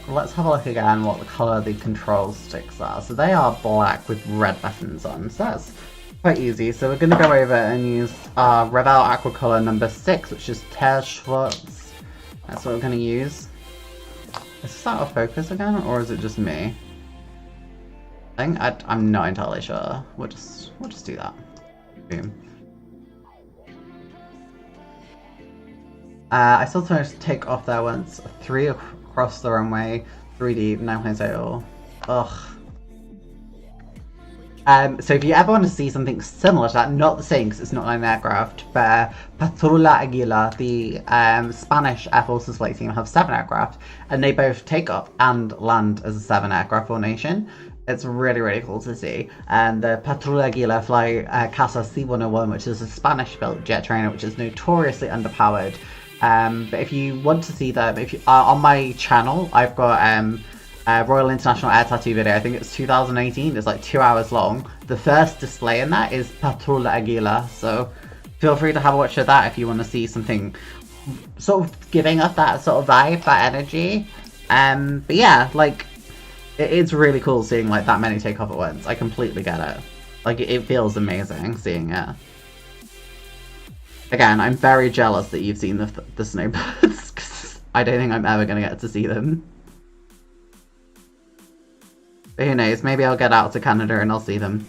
Speaker 3: Let's have a look again what the colour the control sticks are. So they are black with red buttons on, so that's quite easy. So we're going to go over and use our Revell Aqua Colour number 6, which is Ter Schwarz. That's what we're going to use. Is this out of focus again, or is it just me? I'm not entirely sure. We'll just do that. Boom. I still want to take off there once. 3 across the runway, 3D, 9.0. Ugh. So if you ever want to see something similar to that, not the same because it's not an aircraft, but Patrulla Aguila, the Spanish Air Force's flight team, have 7 aircraft, and they both take up and land as a 7 aircraft formation. It's really, really cool to see. And the Patrulla Aguila fly Casa C-101, which is a Spanish-built jet trainer, which is notoriously underpowered. But if you want to see them, if you on my channel, I've got a Royal International Air Tattoo video. I think it's 2018. It's like 2 hours long. The first display in that is Patrol Aguila. So feel free to have a watch of that if you want to see something sort of giving us that sort of vibe, that energy. But yeah, like it's really cool seeing like that many take off at once. I completely get it. Like it feels amazing seeing it. Again, I'm very jealous that you've seen the Snowbirds, because I don't think I'm ever going to get to see them. But who knows, maybe I'll get out to Canada and I'll see them.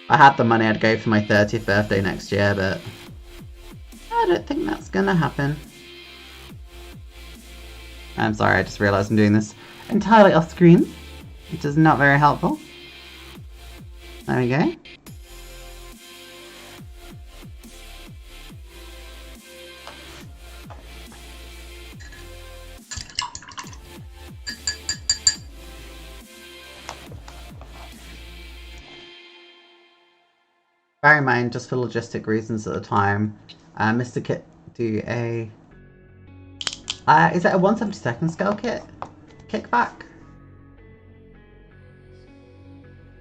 Speaker 3: If I had the money, I'd go for my 30th birthday next year, but I don't think that's going to happen. I'm sorry, I just realised I'm doing this entirely off screen, which is not very helpful. There we go. Bear in mind, just for logistic reasons at the time, Mr. Kit do a... is it a 1/72nd scale kit? Kickback?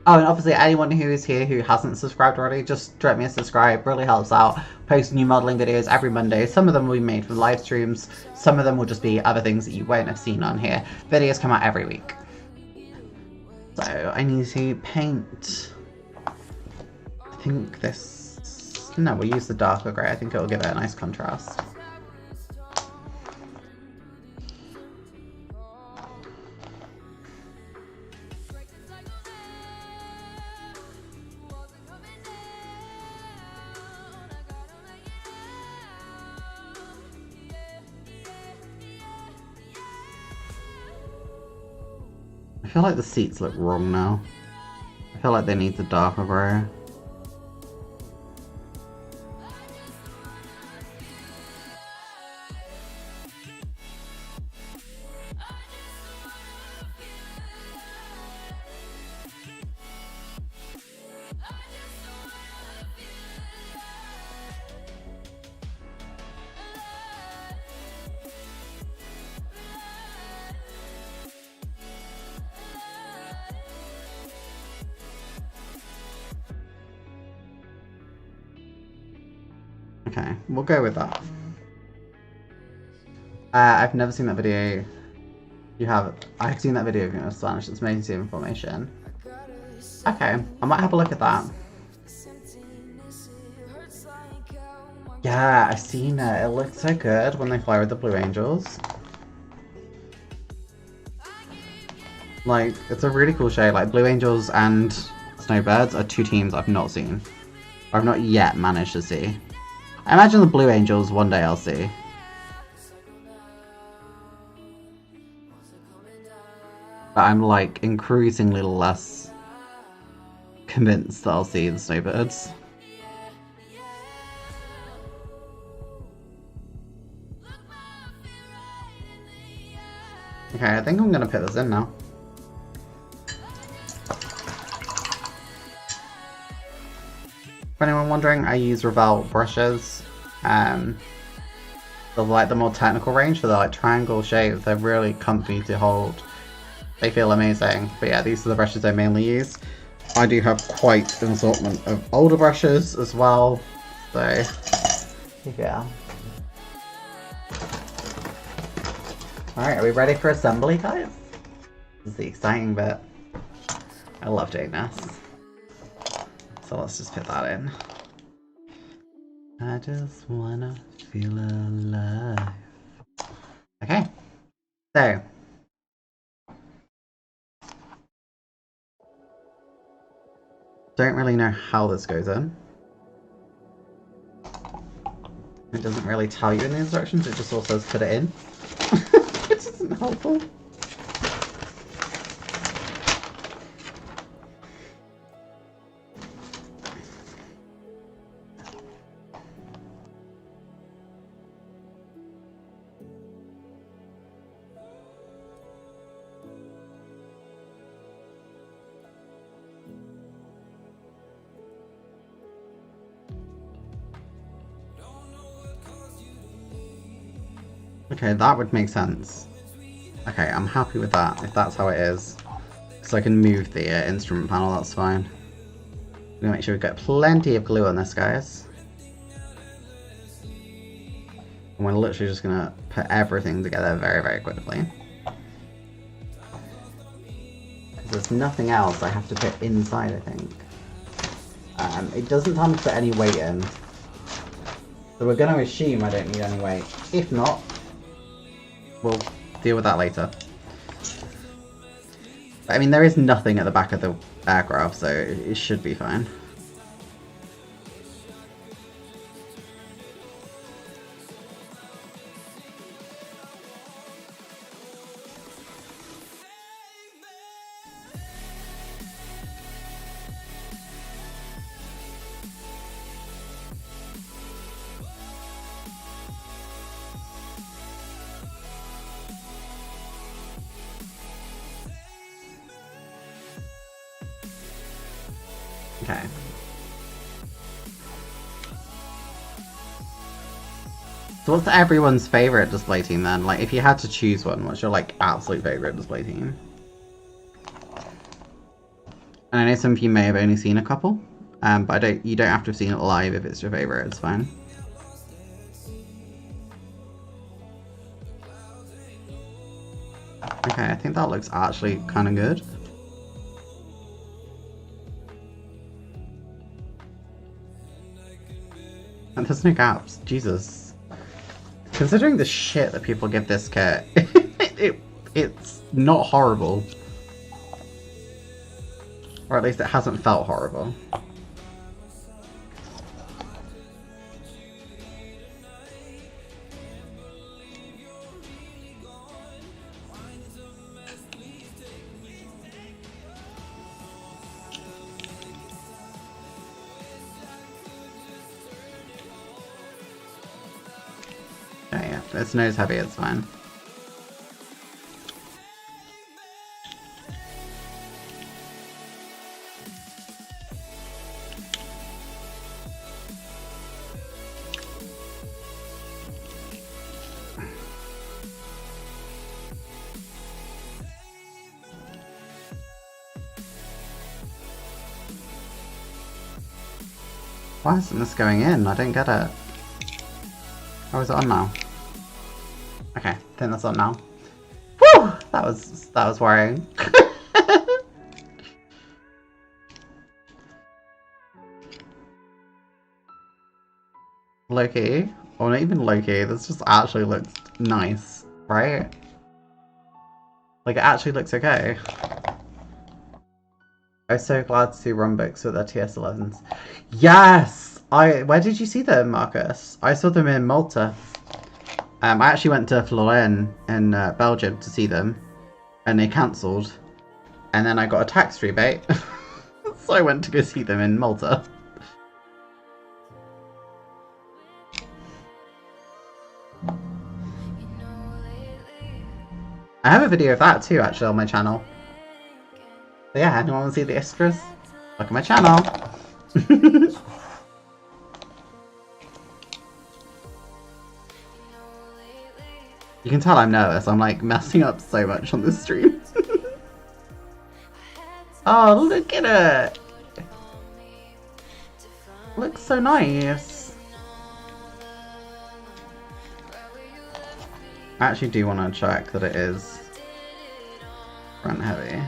Speaker 3: Oh, and obviously anyone who is here who hasn't subscribed already, just drop me a subscribe, really helps out. Post new modelling videos every Monday. Some of them will be made from live streams, some of them will just be other things that you won't have seen on here. Videos come out every week. So, I need to paint... I think this... No, we'll use the darker grey. I think it'll give it a nice contrast. I feel like the seats look wrong now. I feel like they need the darker grey. Okay, we'll go with that. I've never seen that video. You have. I've seen that video in Spanish. It's amazing information. Okay, I might have a look at that. Yeah, I've seen it. It looks so good when they fly with the Blue Angels. Like, it's a really cool show. Like, Blue Angels and Snowbirds are two teams I've not seen. Or I've not yet managed to see. I imagine the Blue Angels one day I'll see. But I'm like increasingly less convinced that I'll see the Snowbirds. Okay, I think I'm gonna put this in now. For anyone wondering, I use Revell brushes. For like the more technical range, for the like triangle shapes, they're really comfy to hold. They feel amazing. But yeah, these are the brushes I mainly use. I do have quite an assortment of older brushes as well. So yeah. Alright, are we ready for assembly, guys? This is the exciting bit. I love doing this. So let's just put that in. I just wanna feel alive. Okay. So. Don't really know how this goes in. It doesn't really tell you in the instructions, it just all says put it in. Which isn't helpful. Okay, that would make sense. Okay, I'm happy with that, if that's how it is. So I can move the instrument panel, that's fine. I'm gonna make sure we've got plenty of glue on this, guys. And we're literally just gonna put everything together very, very quickly. There's nothing else I have to put inside, I think. It doesn't tell me to put any weight in. So we're going to assume I don't need any weight. If not, we'll deal with that later. But, I mean, there is nothing at the back of the aircraft, so it should be fine. Okay. So what's everyone's favourite display team then? Like, if you had to choose one, what's your, like, absolute favourite display team? And I know some of you may have only seen a couple, but you don't have to have seen it live if it's your favourite, it's fine. Okay, I think that looks actually kind of good. And there's no gaps. Jesus. Considering the shit that people give this kit, it's not horrible. Or at least it hasn't felt horrible. Okay, yeah, it's nose heavy, it's fine. Why isn't this going in? I don't get it. Oh, is it on now? Okay, I think that's on now. Whew! That was worrying. Low-key? Or not even low-key, this just actually looks nice, right? Like, it actually looks okay. I'm so glad to see Rumbix with their TS11s. Yes! Where did you see them, Marcus? I saw them in Malta. I actually went to Florence in Belgium to see them, and they cancelled. And then I got a tax rebate, so I went to go see them in Malta. I have a video of that too, actually, on my channel. So yeah, anyone want to see the extras? Look at my channel. You can tell I'm nervous. I'm like messing up so much on this stream. Oh, look at it! Looks so nice. I actually do want to check that it is front heavy.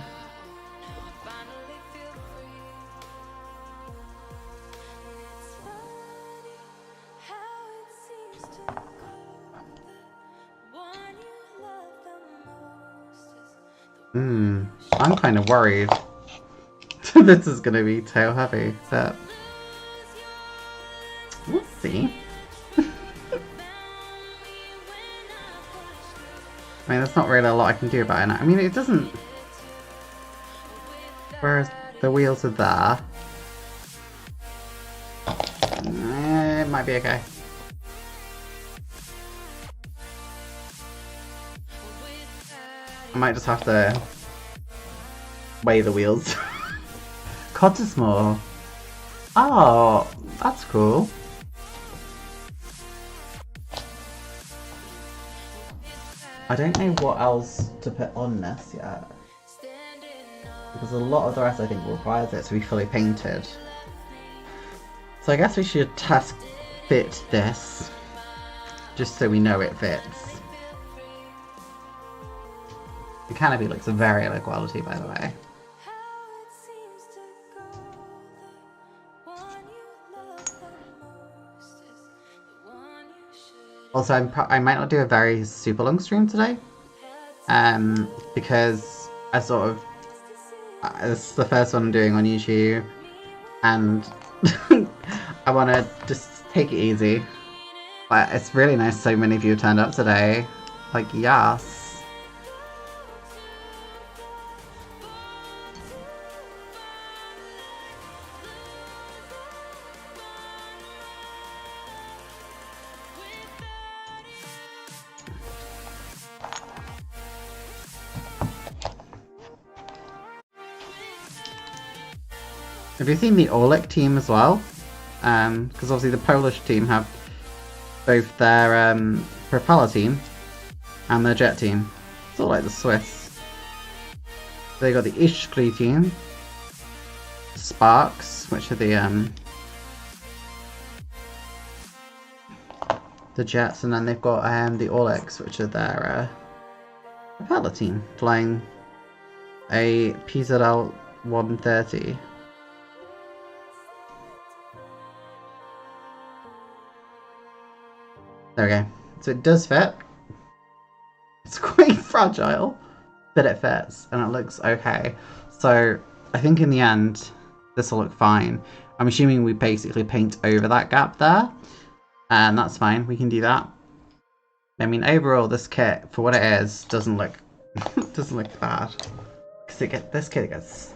Speaker 3: I'm kind of worried this is going to be tail heavy, but we'll see. I mean, there's not really a lot I can do about it now. I mean, it doesn't... Whereas the wheels are there. It might be okay. I might just have to weigh the wheels. Cottesmore. Oh, that's cool. I don't know what else to put on this yet. Because a lot of the rest I think requires it to be fully painted. So I guess we should test fit this. Just so we know it fits. The canopy looks very low quality, by the way. Also, I might not do a very super long stream today, because I sort of this is the first one I'm doing on YouTube, and I want to just take it easy. But it's really nice so many of you turned up today. Like, yes. Have you seen the Orlik team as well? Because obviously the Polish team have both their propeller team and their jet team. It's all like the Swiss. They got the Iskry team, Sparks, which are the jets, and then they've got the Orliks, which are their propeller team, flying a PZL 130. There we go. So it does fit. It's quite fragile, but it fits and it looks okay. So I think in the end, this will look fine. I'm assuming we basically paint over that gap there, and that's fine. We can do that. I mean, overall, this kit, for what it is, doesn't look doesn't look bad. Because this kit gets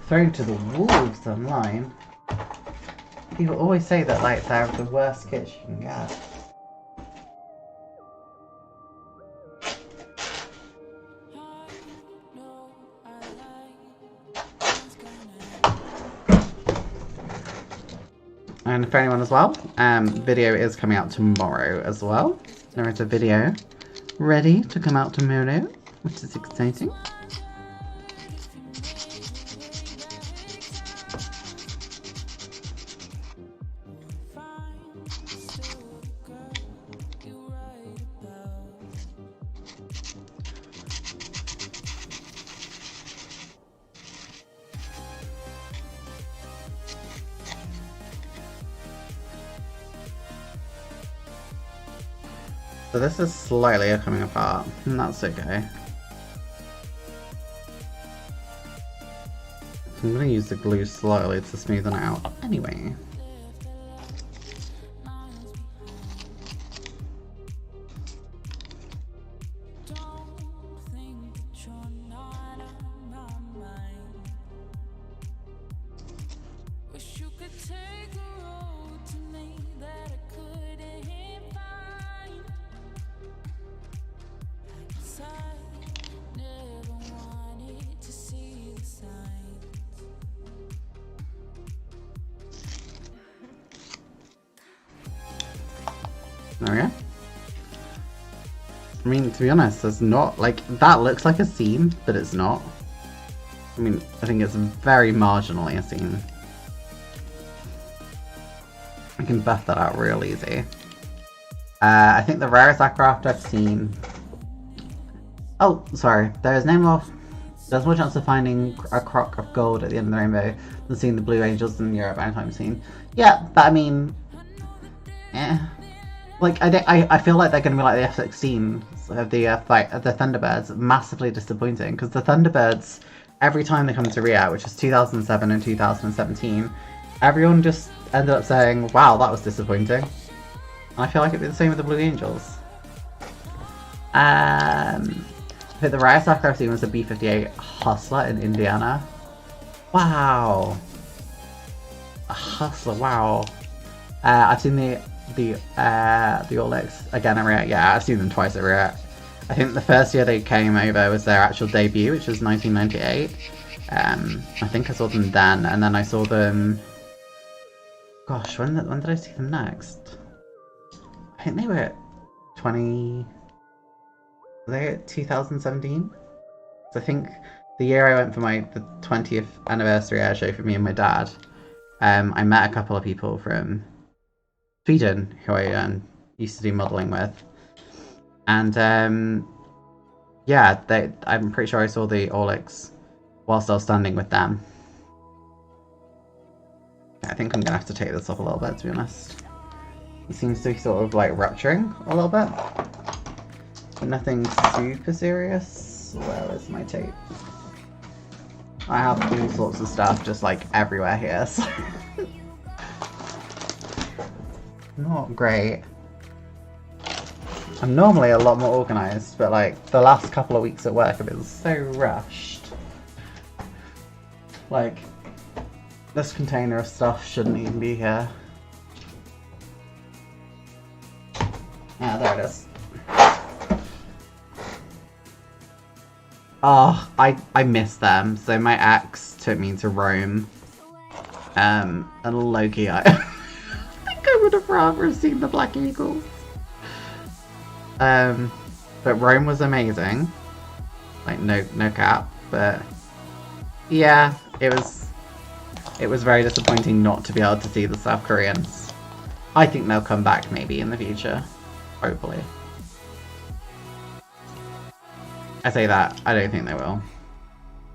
Speaker 3: thrown to the wolves online. People always say that like they're the worst kits you can get. And for anyone as well, video is coming out tomorrow as well. There is a video ready to come out tomorrow, which is exciting. So this is slightly coming apart, and that's okay. So I'm going to use the glue slightly to smoothen it out anyway. There we go. I mean, to be honest, there's not, like, that looks like a seam, but it's not. I mean, I think it's very marginally a seam. I can buff that out real easy. I think the rarest aircraft I've seen... Oh, sorry. There's more chance of finding a crock of gold at the end of the rainbow than seeing the Blue Angels in Europe anytime soon. Yeah, but I mean... Like, I feel like they're going to be like the F-16s of the fight of the Thunderbirds. Massively disappointing, because the Thunderbirds, every time they come to Rio, which was 2007 and 2017, everyone just ended up saying, wow, that was disappointing. And I feel like it'd be the same with the Blue Angels. I think the rarest aircraft I've seen was the B-58 Hustler in Indiana. Wow. A Hustler, wow. I've seen the Orliks again at React. Yeah, I've seen them twice at React. I think the first year they came over was their actual debut, which was 1998. I think I saw them then, and then I saw them... Gosh, when did I see them next? I think they were at were they 2017? So I think the year I went for the 20th anniversary air show for me and my dad, I met a couple of people from Sweden who I used to do modelling with. And yeah, I'm pretty sure I saw the Orliks whilst I was standing with them. I think I'm going to have to take this off a little bit, to be honest. It seems to be sort of like rupturing a little bit. But nothing super serious. Where is my tape? I have all sorts of stuff just like everywhere here, so not great. I'm normally a lot more organised, but like the last couple of weeks at work have been so rushed. Like, this container of stuff shouldn't even be here. Yeah, there it is. Oh, I miss them. So my ex took me to Rome. And Loki, I think I would have rather seen the Black Eagles. But Rome was amazing. Like, no cap. But yeah, it was very disappointing not to be able to see the South Koreans. I think they'll come back maybe in the future. Hopefully. I say that, I don't think they will.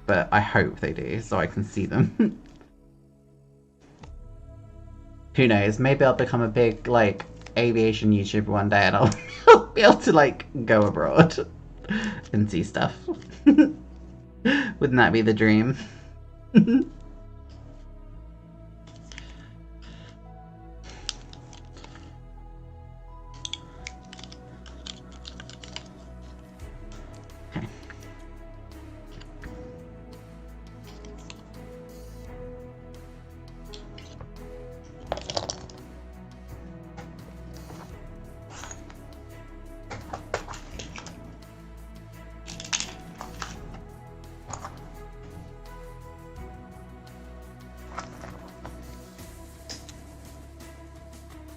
Speaker 3: But I hope they do, so I can see them. Who knows, maybe I'll become a big, like, aviation YouTuber one day and I'll be able to, like, go abroad and see stuff. Wouldn't that be the dream?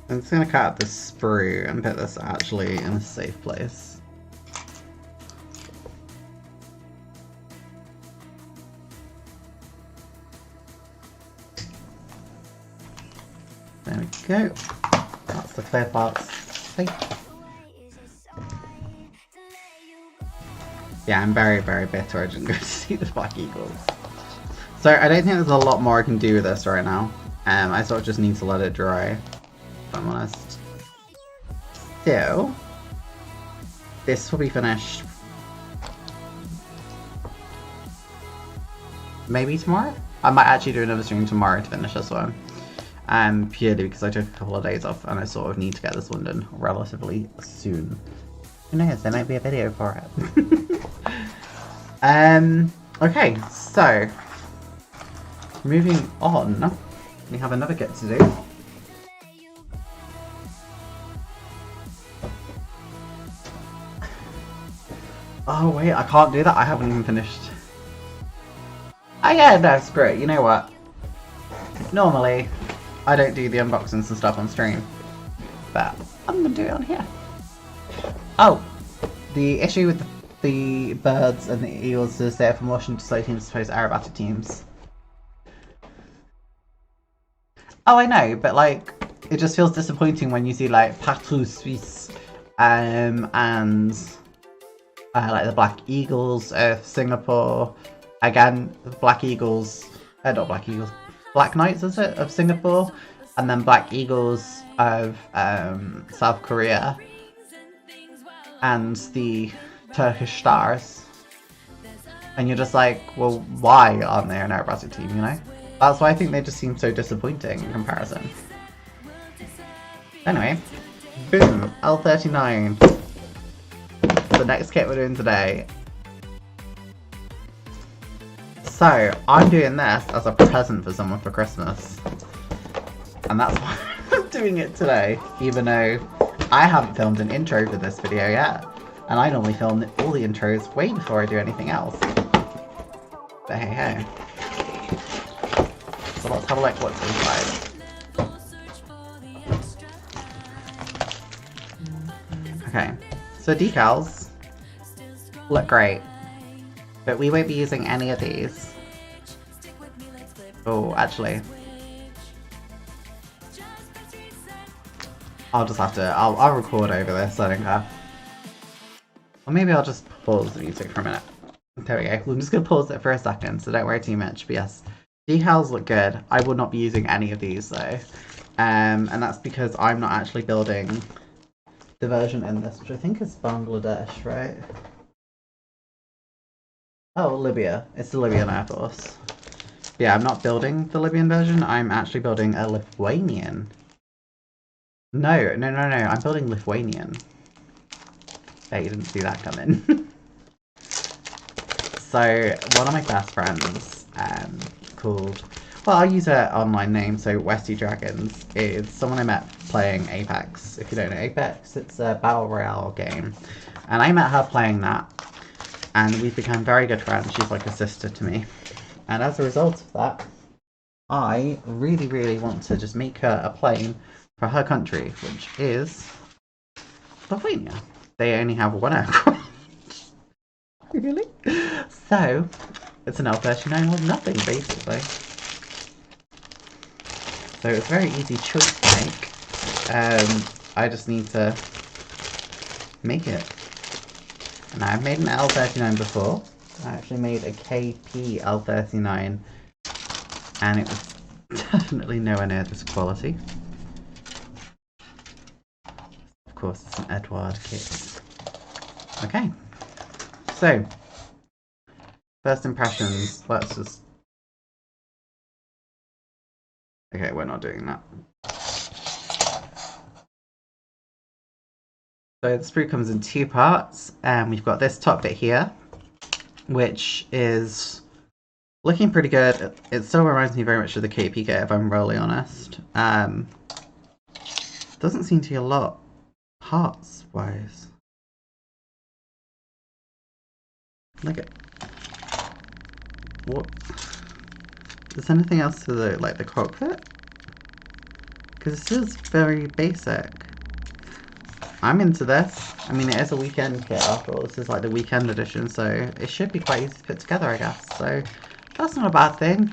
Speaker 3: I'm just gonna cut out the sprue and put this actually in a safe place. There we go. That's the clear parts safe. Yeah, I'm very, very bitter I didn't go to see the Black Eagles. So I don't think there's a lot more I can do with this right now. I sort of just need to let it dry. If I'm honest. So, this will be finished maybe tomorrow? I might actually do another stream tomorrow to finish this one. Purely because I took a couple of days off and I sort of need to get this one done relatively soon. Who knows, there might be a video for it. Okay, so moving on, we have another kit to do. Oh wait, I can't do that, I haven't even finished. Oh yeah, no, screw it, you know what? Normally, I don't do the unboxings and stuff on stream, but I'm gonna do it on here. Oh, the issue with the birds and the eagles is they're from Washington State teams opposed to aerobatic teams. Oh, I know, but like, it just feels disappointing when you see like Partout Suisse and like the Black Eagles of Singapore. Again, the Black Eagles, not Black Eagles, Black Knights, is it, of Singapore, and then Black Eagles of South Korea, and the Turkish Stars. And you're just like, well, why aren't they an aerobatic team, you know? That's why I think they just seem so disappointing in comparison. Anyway, boom, L39. The next kit we're doing today. So, I'm doing this as a present for someone for Christmas. And that's why I'm doing it today, even though I haven't filmed an intro for this video yet. And I normally film all the intros way before I do anything else. But hey hey. So let's have a look what's inside. Okay, so decals. look great. But we won't be using any of these. Oh, actually. I'll just have to, I'll record over this, I don't care. Or maybe I'll just pause the music for a minute. There we go. I'm just going to pause it for a second, so don't worry too much. But yes, decals look good. I will not be using any of these though. And that's because I'm not actually building the version in this, which I think is Bangladesh, right? Oh, Libya. It's the Libyan Air Force. Yeah, I'm not building the Libyan version. I'm actually building a Lithuanian. No. I'm building Lithuanian. Hey, you didn't see that coming. So, one of my best friends, called... Well, I'll use her online name, so Westy Dragons, is someone I met playing Apex. If you don't know Apex, it's a battle royale game. And I met her playing that, and we've become very good friends. She's like a sister to me. And as a result of that, I really, really want to just make her a plane for her country, which is Lithuania. They only have one aircraft. Really? So, it's an L-39 with nothing, basically. So it's a very easy choice to make. I just need to make it. And I've made an L-39 before. I actually made a KP L-39, and it was definitely nowhere near this quality. Of course, it's an Edward kit. Okay. So, first impressions, let's just... Okay, we're not doing that. So the sprue comes in two parts, and we've got this top bit here, which is looking pretty good. It still reminds me very much of the KP kit, if I'm really honest. Doesn't seem to be a lot parts-wise. Look at... What? Is there anything else to the, like, the cockpit? Because this is very basic. I'm into this. I mean, it is a weekend kit after all. This is like the weekend edition, so it should be quite easy to put together, I guess. So that's not a bad thing.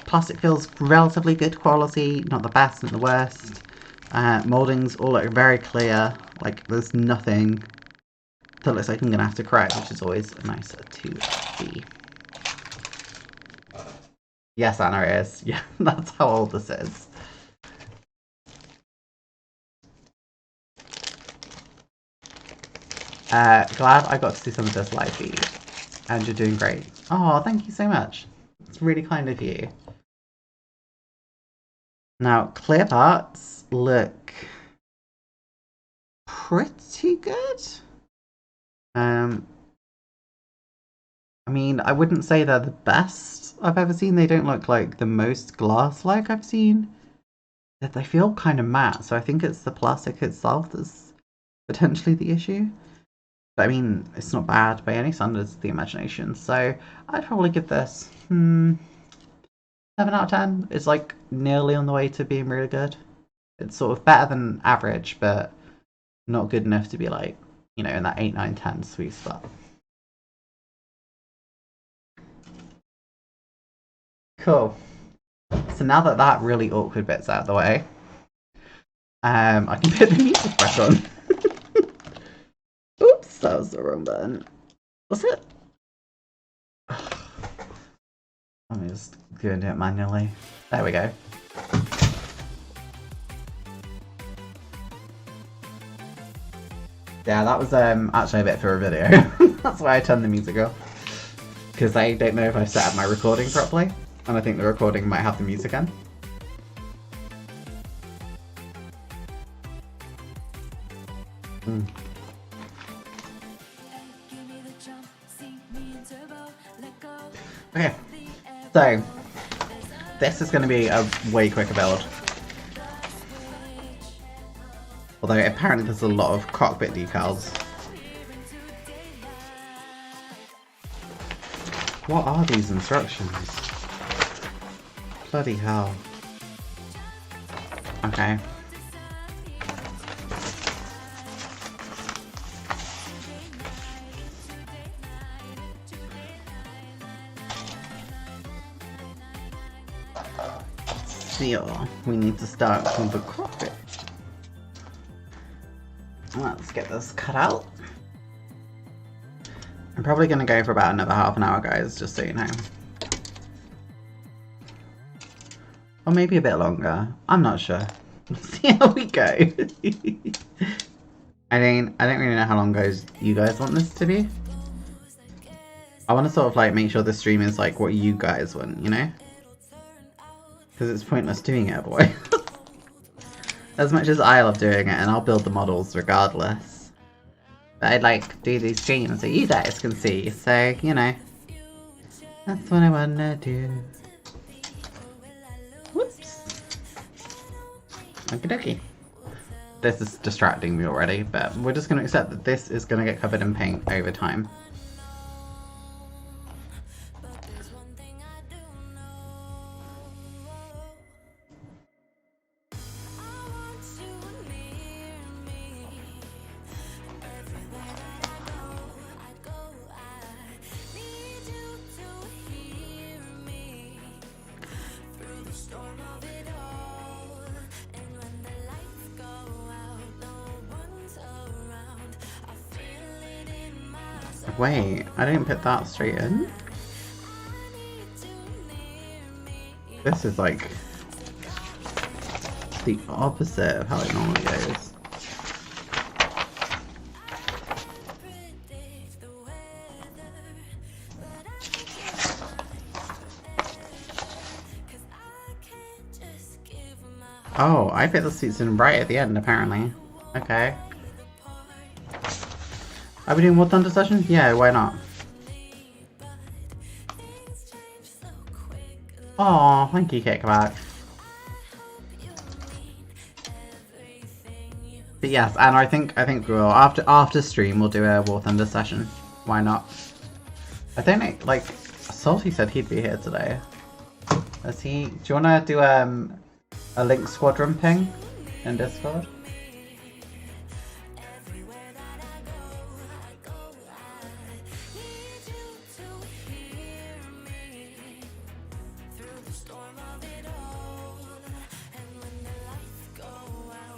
Speaker 3: Plus it feels relatively good quality, not the best, not the worst. Mouldings all look very clear. Like, there's nothing that looks like I'm going to have to correct, which is always nice to see. Yes, Anna is. Yeah, that's how old this is. Glad I got to see some of this live feed. And you're doing great. Oh, thank you so much. It's really kind of you. Now, clear parts look pretty good. I mean, I wouldn't say they're the best I've ever seen. They don't look like the most glass-like I've seen. They feel kind of matte, so I think it's the plastic itself that's potentially the issue. But I mean, it's not bad by any standards of the imagination, so I'd probably give this 7 out of 10. It's like nearly on the way to being really good. It's sort of better than average, but not good enough to be like, you know, in that 8, 9, 10 sweet spot. Cool. So now that that really awkward bit's out of the way, I can put the music back on. Oops, that was the wrong button. Was it? Let me just go and do it manually. There we go. Yeah, that was actually a bit for a video. That's why I turned the music off. Because I don't know if I've set up my recording properly. And I think the recording might have the music in. Okay, so this is going to be a way quicker build. Although apparently there's a lot of cockpit decals. What are these instructions? Bloody hell. Okay. So, we need to start with the coffee. Let's get this cut out. I'm probably going to go for about another half an hour, guys, just so you know. Or maybe a bit longer. I'm not sure. We'll see how we go. I don't really know how long you guys want this to be. I want to sort of like make sure the stream is like what you guys want, you know? Because it's pointless doing it otherwise. As much as I love doing it, and I'll build the models regardless. But I'd like do these streams so you guys can see, so, you know. That's what I wanna do. Whoops. Okie dokie. This is distracting me already, but we're just gonna accept that this is gonna get covered in paint over time. Wait, I didn't put that straight in? This is like the opposite of how it normally goes. Oh, I put the seats in right at the end apparently. Okay. Are we doing War Thunder session? Yeah, why not? Oh, thank you, Kickback. But yes, and I think we will after stream we'll do a War Thunder session. Why not? I don't know, like Salty said he'd be here today. Is he? Do you wanna do a Link Squadron ping in Discord?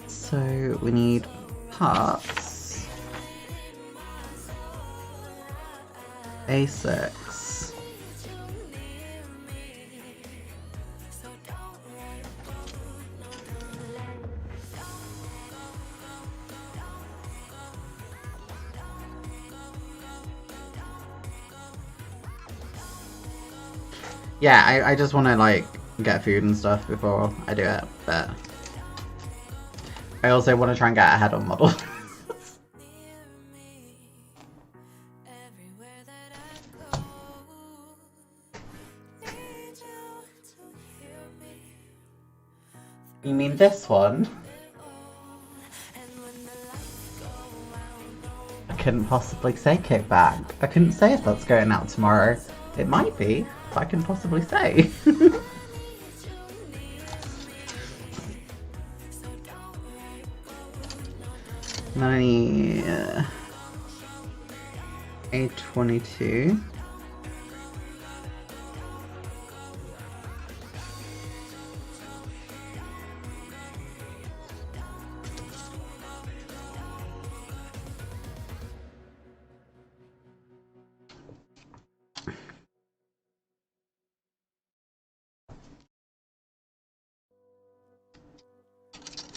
Speaker 3: So we need parts. A6. Yeah, I just want to like get food and stuff before I do it, but I also want to try and get ahead on model. You mean this one? I couldn't possibly say Kickback. I couldn't say if that's going out tomorrow. It might be, but I can possibly say. A22.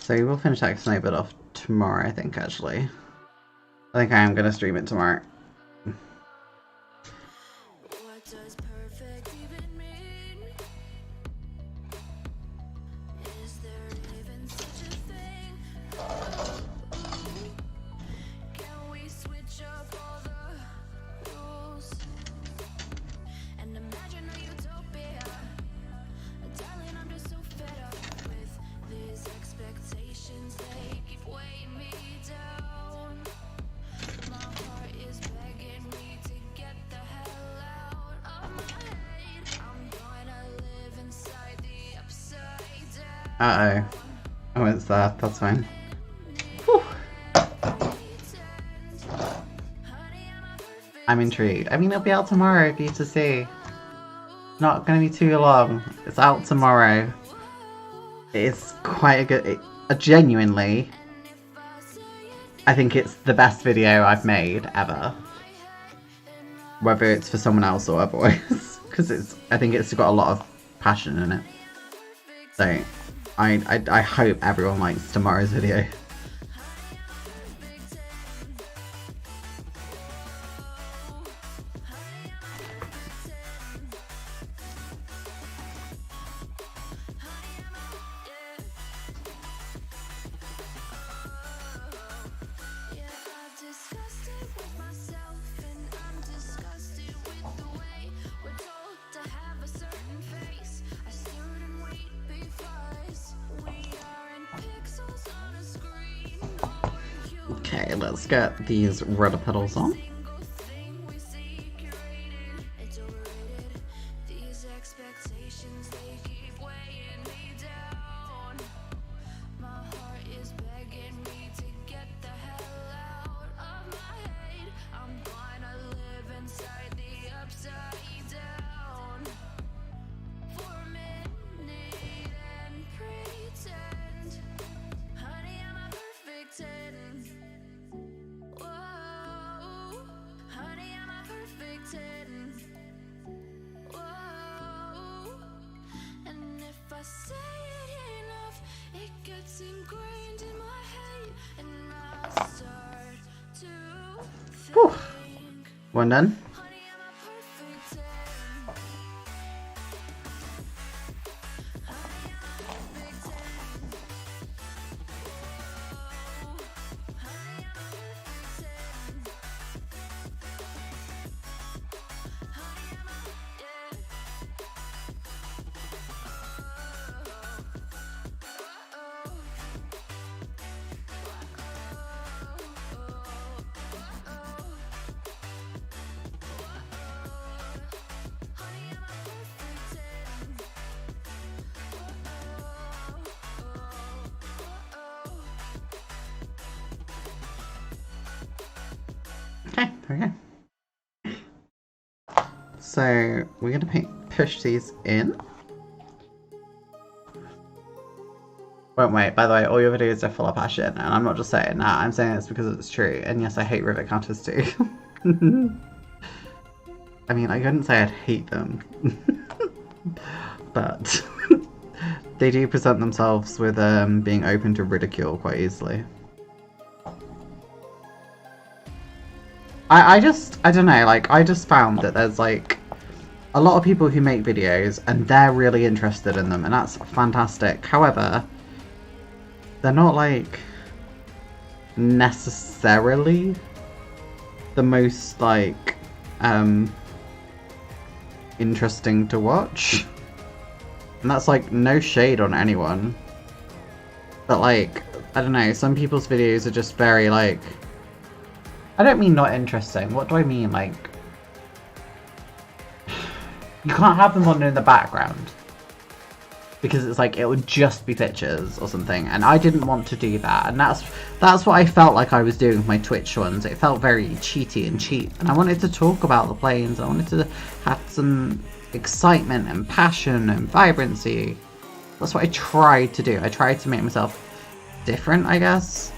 Speaker 3: So we'll finish that Snowbird off tomorrow, I think, actually. I think I am going to stream it tomorrow.
Speaker 2: What does perfect even mean? Is there even such a thing? Can we switch up all the rules and imagine a utopia? Darling, I'm just so fed up with these expectations. They keep weighing me down. My heart is begging me to get the hell out of my head. I'm gonna live inside the upside down.
Speaker 3: Uh-oh. Oh, it's that. That's fine. Whew. I'm intrigued. I mean, it'll be out tomorrow for you to see. Not gonna be too long. It's out tomorrow. It's quite a good... genuinely, I think it's the best video I've made ever. Whether it's for someone else or otherwise. Because I think it's got a lot of passion in it. So, I hope everyone likes tomorrow's video. Okay, let's get these rudder pedals on. Whew. One done. Okay, there we go. So we're gonna push these in. Wait, by the way, all your videos are full of passion, and I'm not just saying that, I'm saying this because it's true. And yes, I hate rivet counters too. I mean, I couldn't say I'd hate them. But they do present themselves with being open to ridicule quite easily. I don't know, like, I just found that there's, like, a lot of people who make videos and they're really interested in them, and that's fantastic. However, they're not, like, necessarily the most, like, interesting to watch. And that's, like, no shade on anyone. But, like, I don't know, some people's videos are just very, like... I don't mean not interesting. What do I mean? Like, you can't have them on in the background because it's like it would just be pictures or something, and I didn't want to do that. And that's what I felt like I was doing with my Twitch ones. It felt very cheaty and cheap, and I wanted to talk about the planes. I wanted to have some excitement and passion and vibrancy. That's what I tried to do. I tried to make myself different, I guess.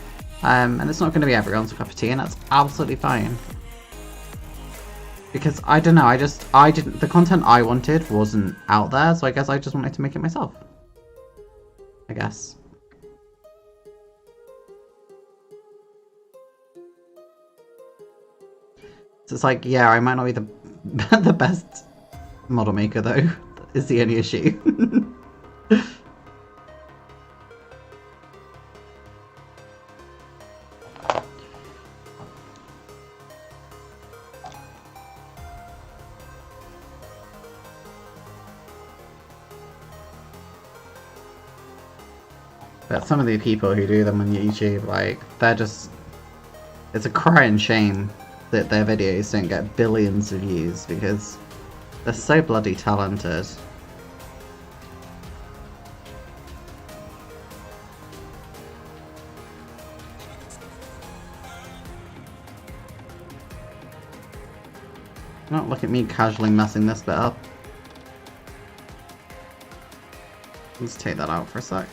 Speaker 3: And it's not going to be everyone's cup of tea, and that's absolutely fine. Because, I don't know, the content I wanted wasn't out there, so I guess I just wanted to make it myself. I guess. So it's like, yeah, I might not be the best model maker, though, is the only issue. But some of the people who do them on YouTube, like, they're just... It's a crying shame that their videos don't get billions of views because they're so bloody talented. Don't look at me casually messing this bit up. Let's take that out for a sec.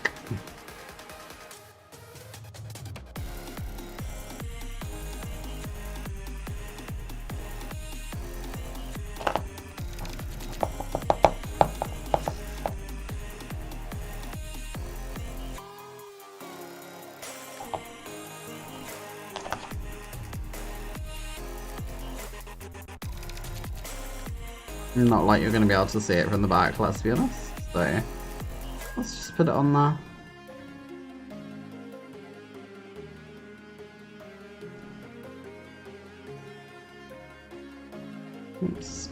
Speaker 3: Not like you're going to be able to see it from the back, let's be honest. So, let's just put it on there. Oops.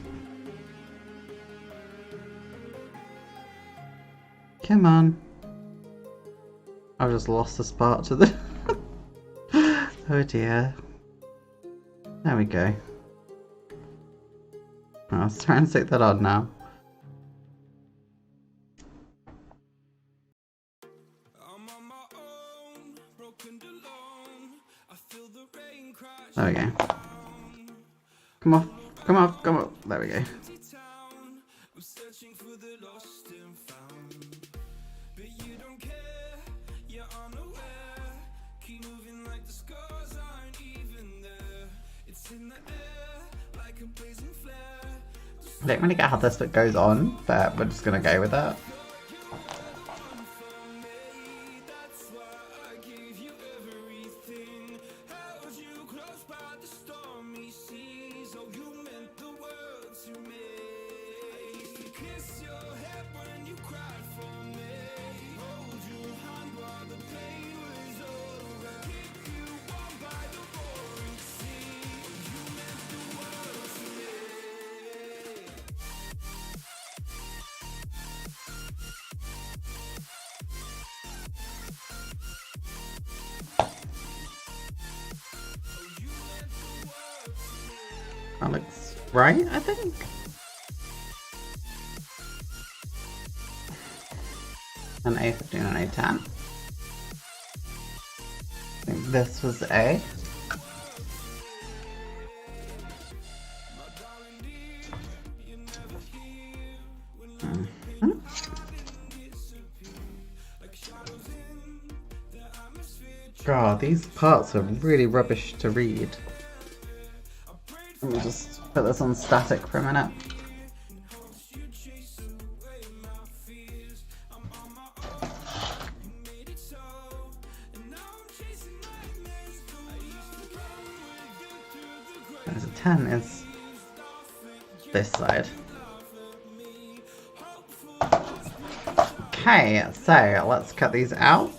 Speaker 3: Come on. I've just lost this part to the... Oh dear. There we go. Let's try and stick that on now. There we go. Come on, come on, come on. There we go. I don't really get how this bit goes on, but we're just gonna go with it. That looks right, I think. An A15 and A10. I think this was A. God, these parts are really rubbish to read. Let me just put this on static for a minute. There's a 10 is this side. Okay, so let's cut these out.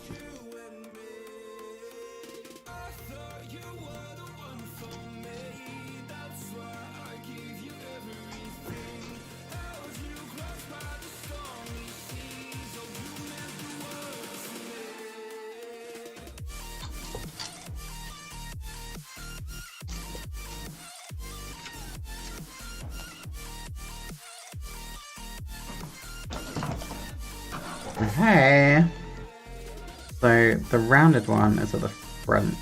Speaker 3: Okay, so the rounded one is at the front.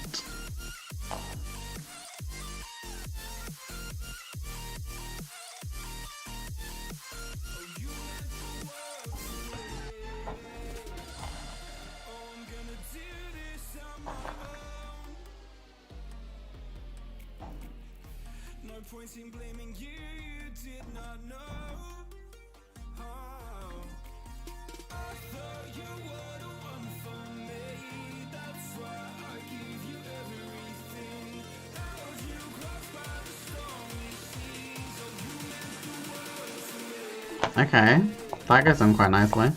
Speaker 3: Okay, that goes on quite nicely.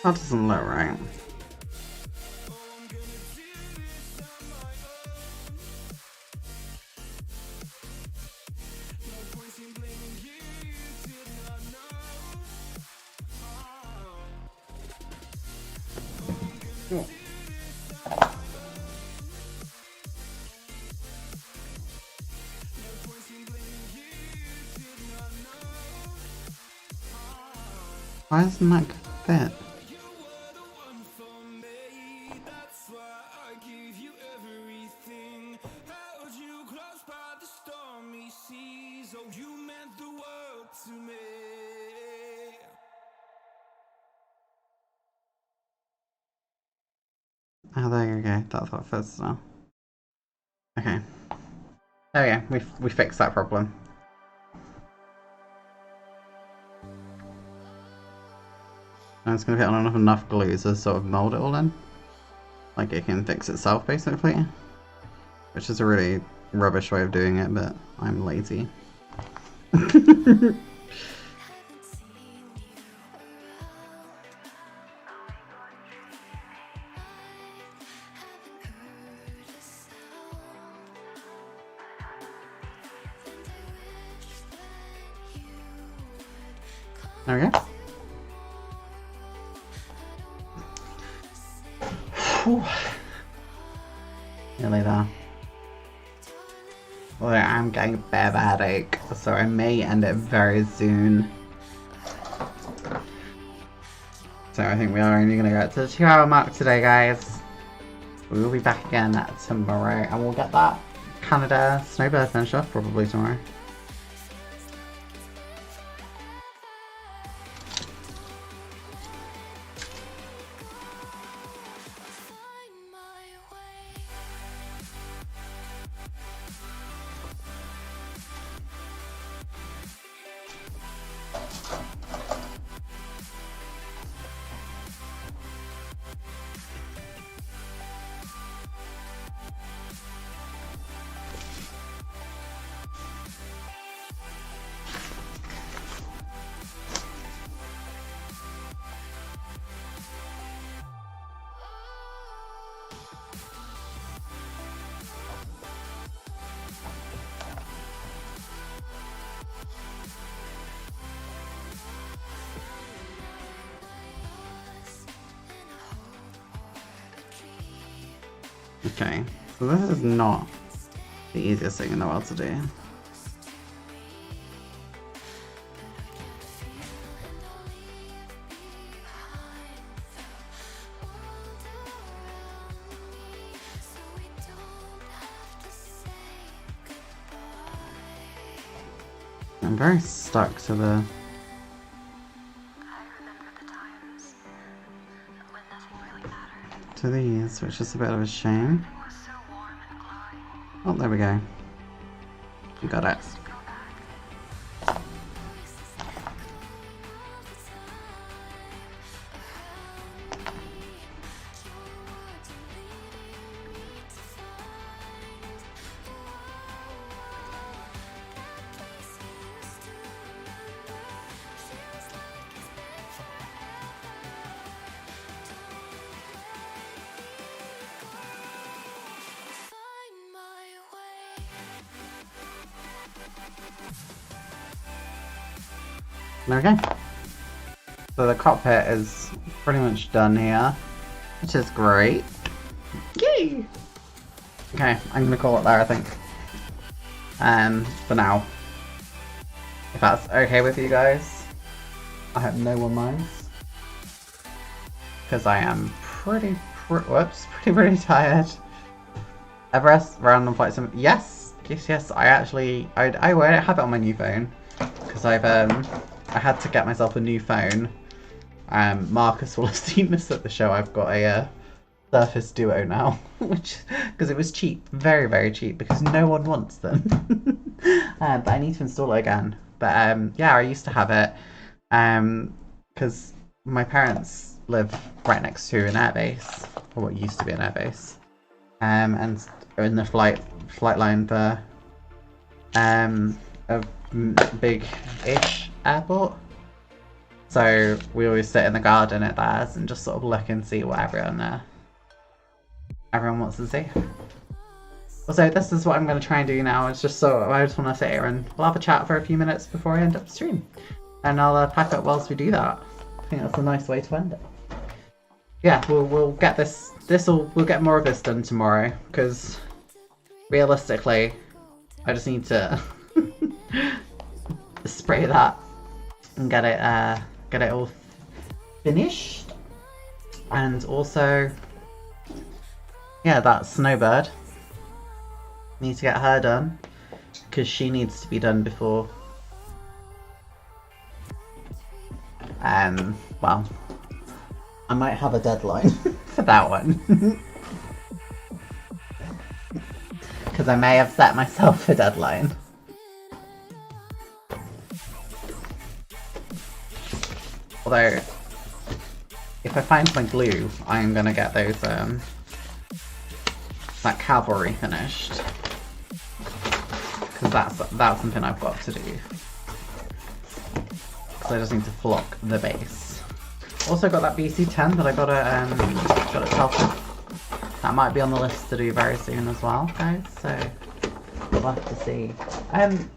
Speaker 3: That doesn't look right. Why doesn't that fit? Oh, there you go. That's what fits now. Okay. Oh yeah, we fixed that problem. I'm just gonna put on enough glue to sort of mold it all in. Like it can fix itself basically. Which is a really rubbish way of doing it, but I'm lazy. There we go. Whew. Nearly there. Well, I'm getting a bit of a headache, so I may end it very soon. So I think we are only going to get to the 2-hour mark today, guys. We will be back again tomorrow, and we'll get that Canada Snowbird finish off probably tomorrow. Okay, so this is not the easiest thing in the world to do. I'm very stuck to the... to these, which is a bit of a shame. Oh, there we go. You got it. There we go. So the cockpit is pretty much done here, which is great. Yay! Okay, I'm gonna call it there, I think. For now. If that's okay with you guys. I hope no one minds. Because I am pretty tired. Everest, random flight sim. Yes, I actually, I won't have it on my new phone. Because I had to get myself a new phone. Marcus will have seen this at the show. I've got a Surface Duo now, which because it was cheap, very very cheap, because no one wants them. But I need to install it again. But yeah, I used to have it because my parents live right next to an airbase, or what used to be an airbase, and are in the flight line for a big-ish airport. So we always sit in the garden at theirs and just sort of look and see what everyone wants to see. Also, this is what I'm going to try and do now. It's just so I just want to sit here and we'll have a chat for a few minutes before I end up the stream, and I'll pack up whilst we do that. I think that's a nice way to end it. Yeah, we'll get we'll get more of this done tomorrow, because realistically, I just need to spray that and get it all finished. And also, yeah, that Snowbird. Need to get her done. Because she needs to be done before... well, I might have a deadline for that one. Because I may have set myself a deadline. Although, if I find my glue, I am gonna get those, that cavalry finished. Because that's something I've got to do. Because I just need to flock the base. Also got that BC10 that I got at Telford. That might be on the list to do very soon as well, guys, so we'll have to see.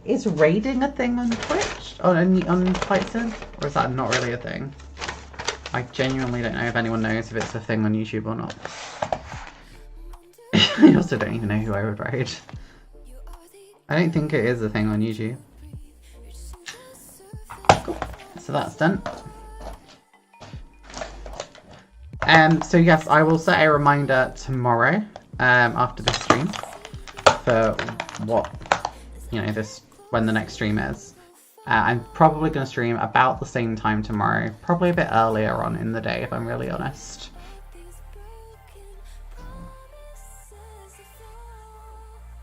Speaker 3: Is raiding a thing on Twitch? On Fight Sim? Or is that not really a thing? I genuinely don't know if anyone knows if it's a thing on YouTube or not. I also don't even know who I would raid. I don't think it is a thing on YouTube. Cool. So that's done. So yes, I will set a reminder tomorrow, after this stream, for what, when the next stream is. I'm probably going to stream about the same time tomorrow, probably a bit earlier on in the day if I'm really honest.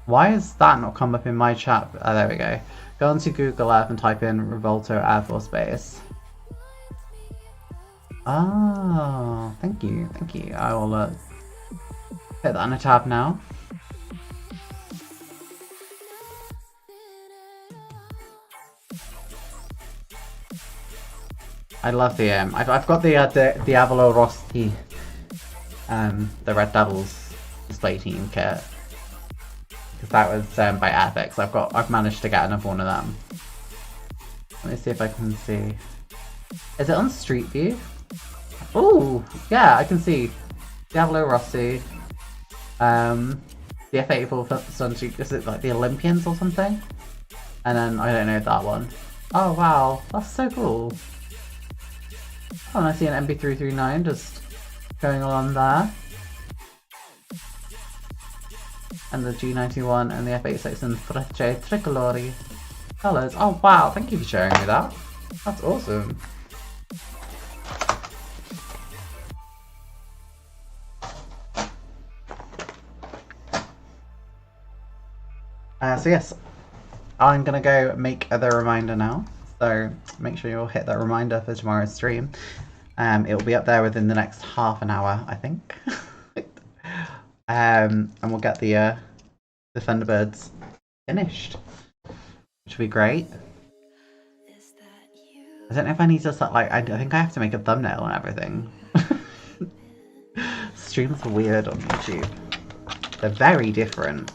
Speaker 3: Why has that not come up in my chat? Oh, there we go. Go onto Google Earth and type in Revolto Air Force Base. Oh, thank you. I will put that on a tab now. I love the I've got the Diavolo Rossi, the Red Devils display team kit, because that was by Apex. I've managed to get another one of them. Let me see if I can see. Is it on Street View? Oh, yeah, I can see Diavolo Rossi, the F-84 Sunsuit, is it like the Olympians or something? And then, I don't know that one. Oh wow, that's so cool. Oh, and I see an MB339 just going along there. And the G91 and the F-86 in Frecce Tricolori colours. Oh wow, thank you for showing me that. That's awesome. So yes, I'm gonna go make the reminder now. So make sure you'll hit that reminder for tomorrow's stream. It will be up there within the next half an hour, I think. And we'll get the Thunderbirds finished, which will be great. I don't know if I need to start, I think I have to make a thumbnail and everything. Streams are weird on YouTube. They're very different.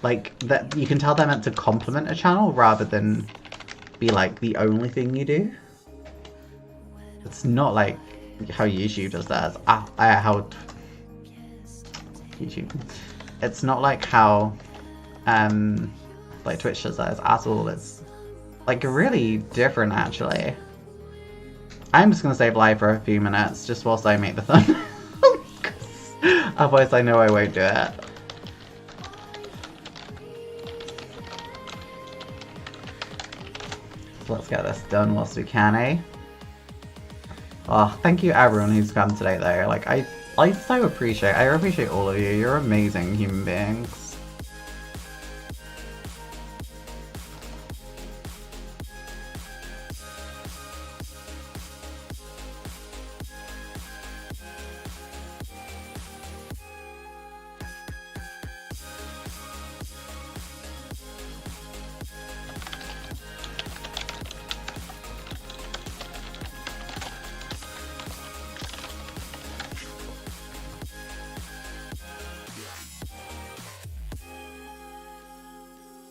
Speaker 3: That you can tell they're meant to complement a channel rather than be the only thing you do. It's not like how YouTube does theirs. How YouTube. It's not like how Twitch does theirs at all. It's really different actually. I'm just gonna save live for a few minutes just whilst I make the thumbnail. Otherwise I know I won't do it. Let's get this done whilst we can, eh? Oh, thank you everyone who's come today though. I so appreciate all of you. You're amazing human beings.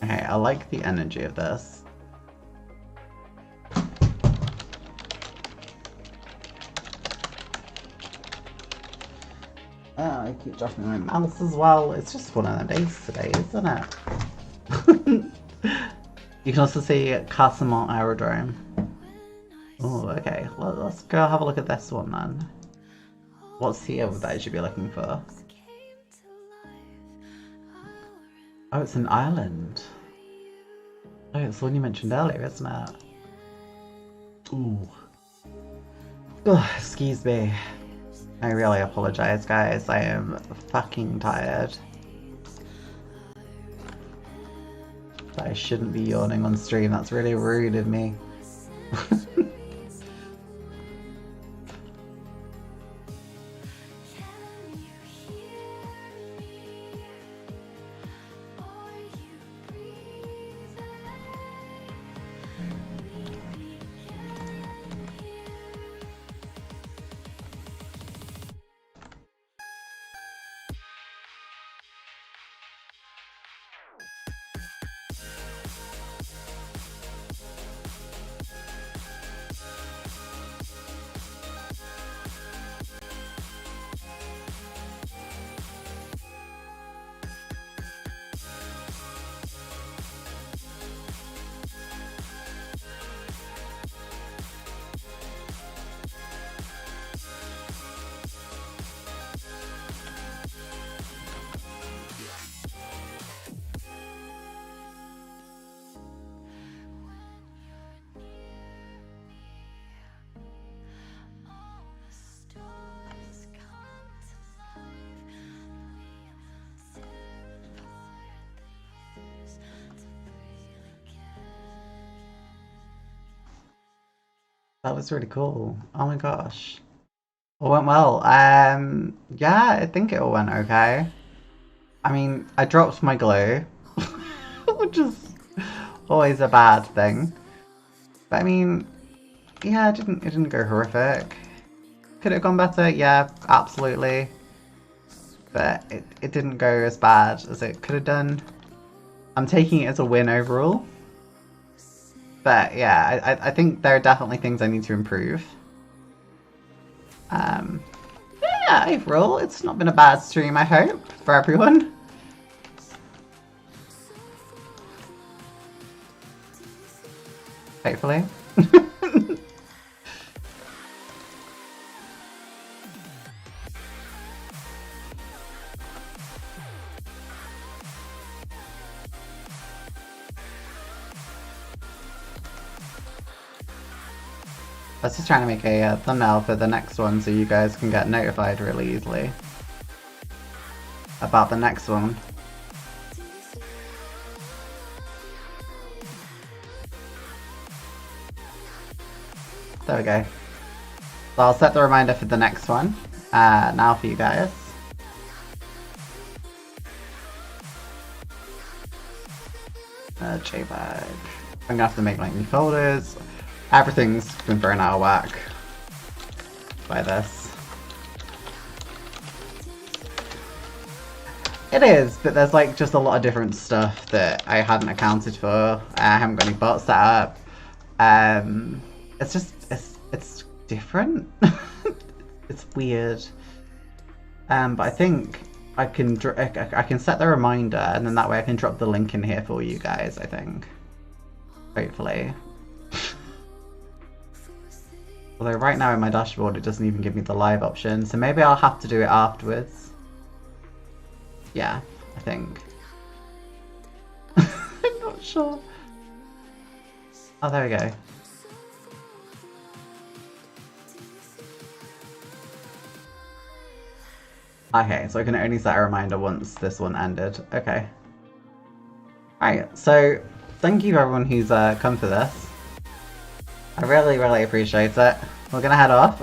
Speaker 3: Okay, I like the energy of this. I keep dropping my mouse as well. It's just one of the days today, isn't it? You can also see Casamont Aerodrome. Oh, okay. let's go have a look at this one then. What's here that I should be looking for? Oh, it's an island. Oh, it's the one you mentioned earlier, isn't it? Ooh. Oh, excuse me. I really apologize, guys. I am fucking tired. But I shouldn't be yawning on stream. That's really rude of me. That was really cool. Oh my gosh. All went well. Yeah, I think it all went okay. I mean, I dropped my glue, which is always a bad thing. But I mean, yeah, it didn't go horrific. Could it have gone better? Yeah, absolutely. But it didn't go as bad as it could have done. I'm taking it as a win overall. But yeah, I think there are definitely things I need to improve. Yeah, overall, it's not been a bad stream, I hope, for everyone. Hopefully. I was just trying to make a thumbnail for the next one so you guys can get notified really easily about the next one. There we go. So I'll set the reminder for the next one now for you guys. JPEG. I'm gonna have to make like new folders. Everything's been thrown out of whack by this. It is, but there's like just a lot of different stuff that I hadn't accounted for. I haven't got any bots set up. It's just, it's different. It's weird. But I think I can set the reminder, and then that way I can drop the link in here for you guys, I think. Hopefully. Although right now in my dashboard it doesn't even give me the live option, so maybe I'll have to do it afterwards. Yeah, I think. I'm not sure. Oh, there we go. Okay, so I can only set a reminder once this one ended. Okay. Alright, so thank you everyone who's come for this. I really, really appreciate it. We're gonna head off.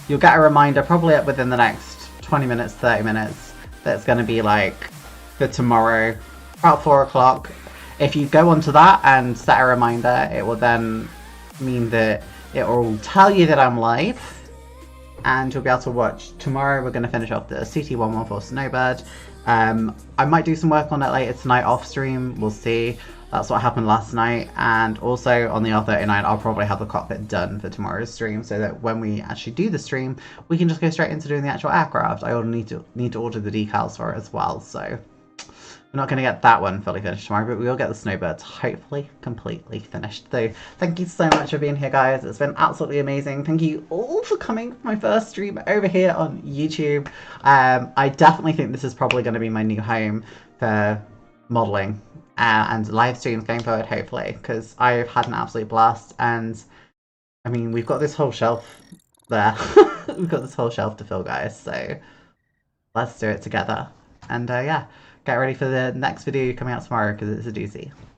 Speaker 3: You'll get a reminder probably within the next 20 minutes, 30 minutes. That's gonna be like for tomorrow, about 4 o'clock. If you go onto that and set a reminder, it will then mean that it will tell you that I'm live, and you'll be able to watch. Tomorrow we're gonna finish off the CT114 Snowbird. I might do some work on it later tonight off stream. We'll see. That's what happened last night, and also on the R39 I'll probably have the cockpit done for tomorrow's stream, so that when we actually do the stream we can just go straight into doing the actual aircraft. I need to order the decals for it as well, so We're not going to get that one fully finished tomorrow, but we will get the Snowbirds hopefully completely finished. So thank you so much for being here, guys. It's been absolutely amazing. Thank you all for coming for my first stream over here on YouTube. I definitely think this is probably going to be my new home for modelling and live streams going forward, hopefully, because I've had an absolute blast. And I mean, we've got this whole shelf there. We've got this whole shelf to fill, guys. So let's do it together. And yeah. Get ready for the next video coming out tomorrow because it's a doozy.